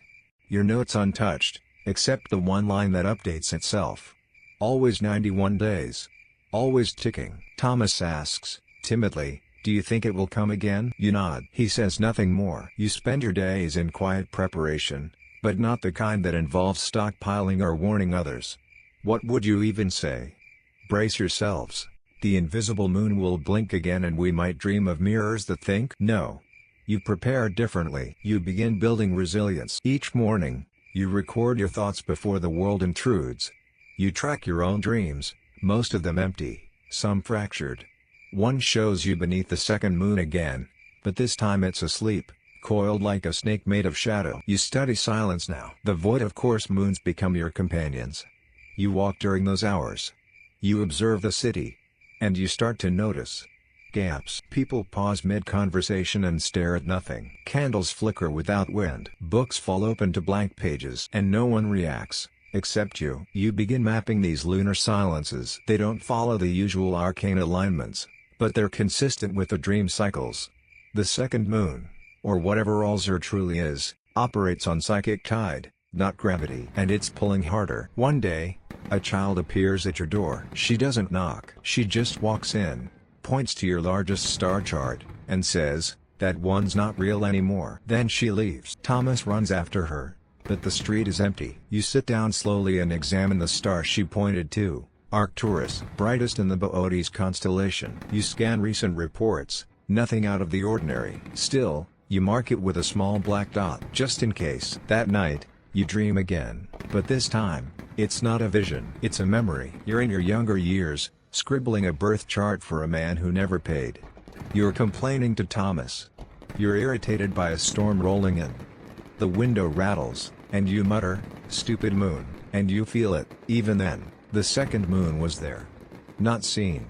Your notes untouched, except the one line that updates itself. Always 91 days. Always ticking. Thomas asks, timidly, "Do you think it will come again?" You nod. He says nothing more. You spend your days in quiet preparation, but not the kind that involves stockpiling or warning others. What would you even say? Brace yourselves. The invisible moon will blink again and we might dream of mirrors that think. No. You prepare differently. You begin building resilience. Each morning, you record your thoughts before the world intrudes. You track your own dreams, most of them empty, some fractured. One shows you beneath the second moon again, but this time it's asleep, coiled like a snake made of shadow. You study silence now. The void of course moons become your companions. You walk during those hours. You observe the city. And you start to notice gaps. People pause mid-conversation and stare at nothing. Candles flicker without wind. Books fall open to blank pages. And no one reacts, except you. You begin mapping these lunar silences. They don't follow the usual arcane alignments, but they're consistent with the dream cycles. The second moon, or whatever Alzur truly is, operates on psychic tide, not gravity. And it's pulling harder. One day, a child appears at your door. She doesn't knock. She just walks in, points to your largest star chart, and says, "That one's not real anymore." Then she leaves. Thomas runs after her, but the street is empty. You sit down slowly and examine the star she pointed to, Arcturus, brightest in the Boötes constellation. You scan recent reports, nothing out of the ordinary. Still, you mark it with a small black dot, just in case. That night, you dream again, but this time, it's not a vision. It's a memory. You're in your younger years, scribbling a birth chart for a man who never paid. You're complaining to Thomas. You're irritated by a storm rolling in. The window rattles, and you mutter, "Stupid moon," and you feel it. Even then, the second moon was there. Not seen.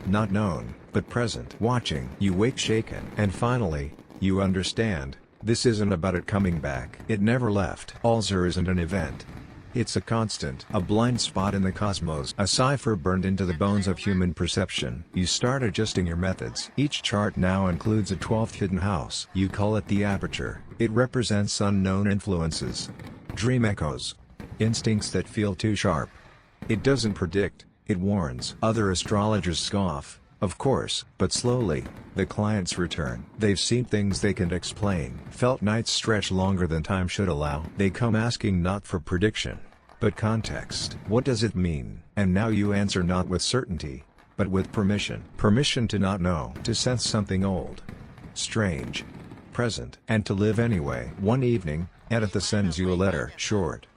Not known, but present. Watching. You wake shaken. And finally, you understand, this isn't about it coming back. It never left. Alzur isn't an event. It's a constant, a blind spot in the cosmos, a cipher burned into the bones of human perception. You start adjusting your methods. Each chart now includes a 12th hidden house. You call it the aperture. It represents unknown influences, dream echoes, instincts that feel too sharp. It doesn't predict, it warns. Other astrologers scoff, of course, but slowly, the clients return. They've seen things they can't explain. Felt nights stretch longer than time should allow. They come asking not for prediction, but context. What does it mean? And now you answer not with certainty, but with permission. Permission to not know. To sense something old, strange, present, and to live anyway. One evening, Edith sends you a letter. Short.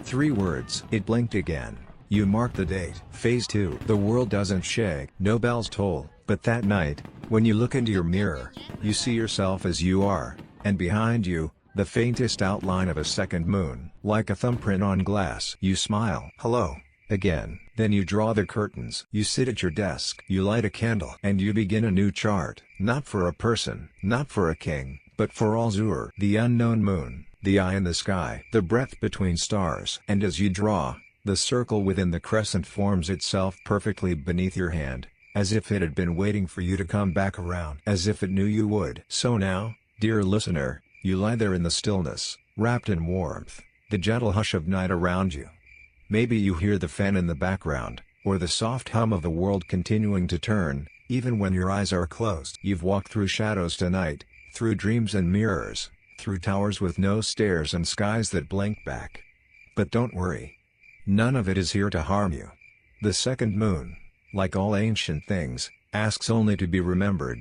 3 words. It blinked again. You mark the date. Phase 2. The world doesn't shake. No bells toll. But that night, when you look into your mirror, you see yourself as you are. And behind you, the faintest outline of a second moon. Like a thumbprint on glass. You smile. Hello, again. Then you draw the curtains. You sit at your desk. You light a candle. And you begin a new chart. Not for a person, not for a king, but for Al-Zur, the unknown moon, the eye in the sky, the breadth between stars. And as you draw, the circle within the crescent forms itself perfectly beneath your hand, as if it had been waiting for you to come back around, as if it knew you would. So now, dear listener, you lie there in the stillness, wrapped in warmth, the gentle hush of night around you. Maybe you hear the fan in the background, or the soft hum of the world continuing to turn, even when your eyes are closed. You've walked through shadows tonight, through dreams and mirrors, through towers with no stairs and skies that blink back. But don't worry. None of it is here to harm you. The second moon, like all ancient things, asks only to be remembered.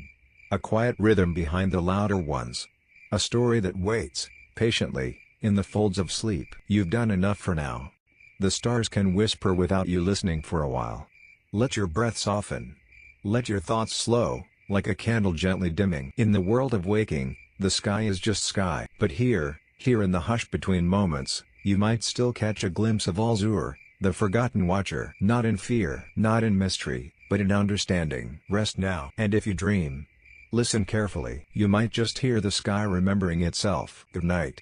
A quiet rhythm behind the louder ones. A story that waits, patiently, in the folds of sleep. You've done enough for now. The stars can whisper without you listening for a while. Let your breath soften. Let your thoughts slow, like a candle gently dimming. In the world of waking, the sky is just sky. But here in the hush between moments, you might still catch a glimpse of Al-Zur, the forgotten watcher. Not in fear, not in mystery, but in understanding. Rest now. And if you dream, listen carefully. You might just hear the sky remembering itself. Good night.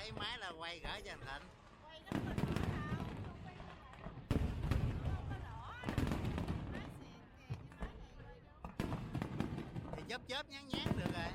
Lấy máy là quay gửi cho anh Thịnh. Quay nó có rõ đâu, không quay đâu phải đâu. Nó không có rõ đâu. Máy xịn kìa chứ máy này quay đâu. Thì chớp chớp nhán nhán được rồi.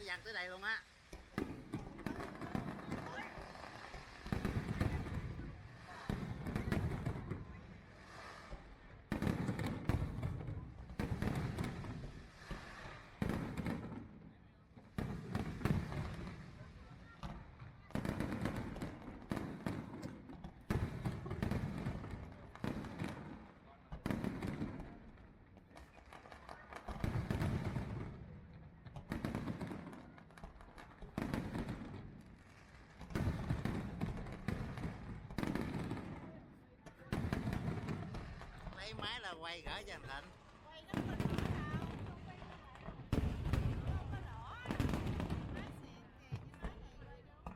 dàn tới đây luôn á. Lấy máy là quay gửi cho anh Thịnh. Quay nó có rõ đâu, không quay đâu bạn. Không có rõ. Má xịn kìa, chứ nói gì quay đâu.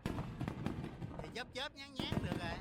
Thì chớp chớp nhán nhán được rồi.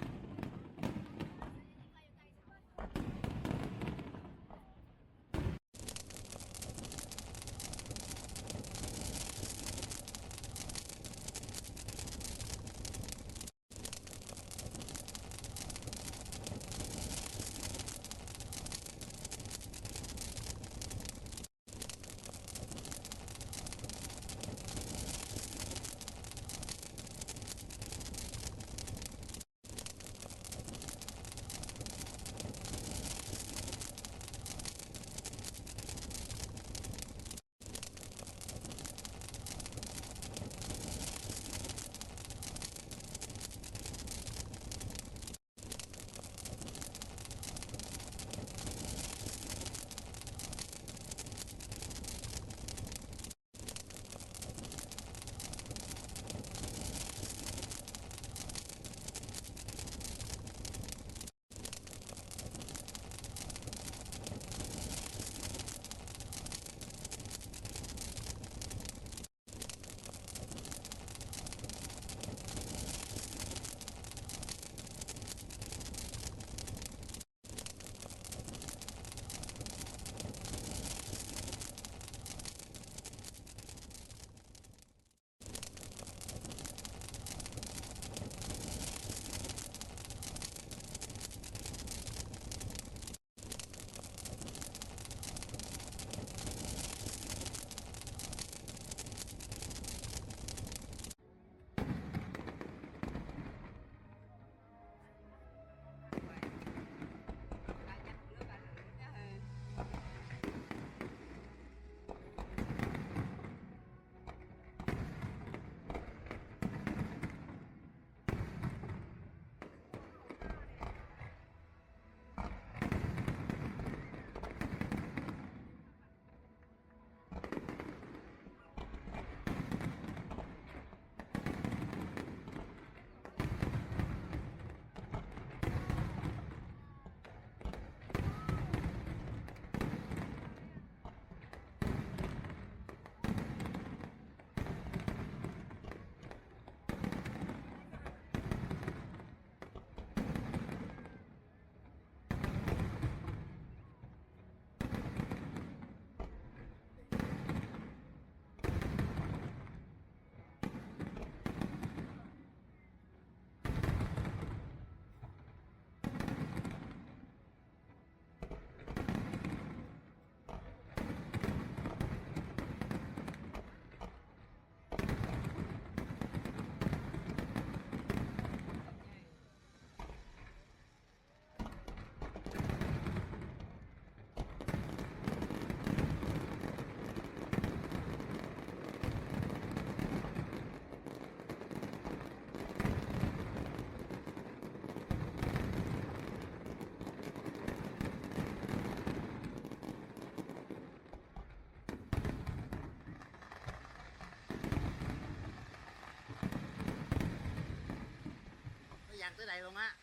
Dàn tới đây luôn á.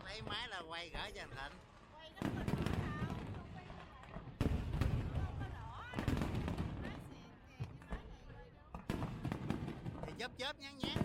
Lấy máy là quay gửi cho anh Thịnh. chớp chớp nhán nhán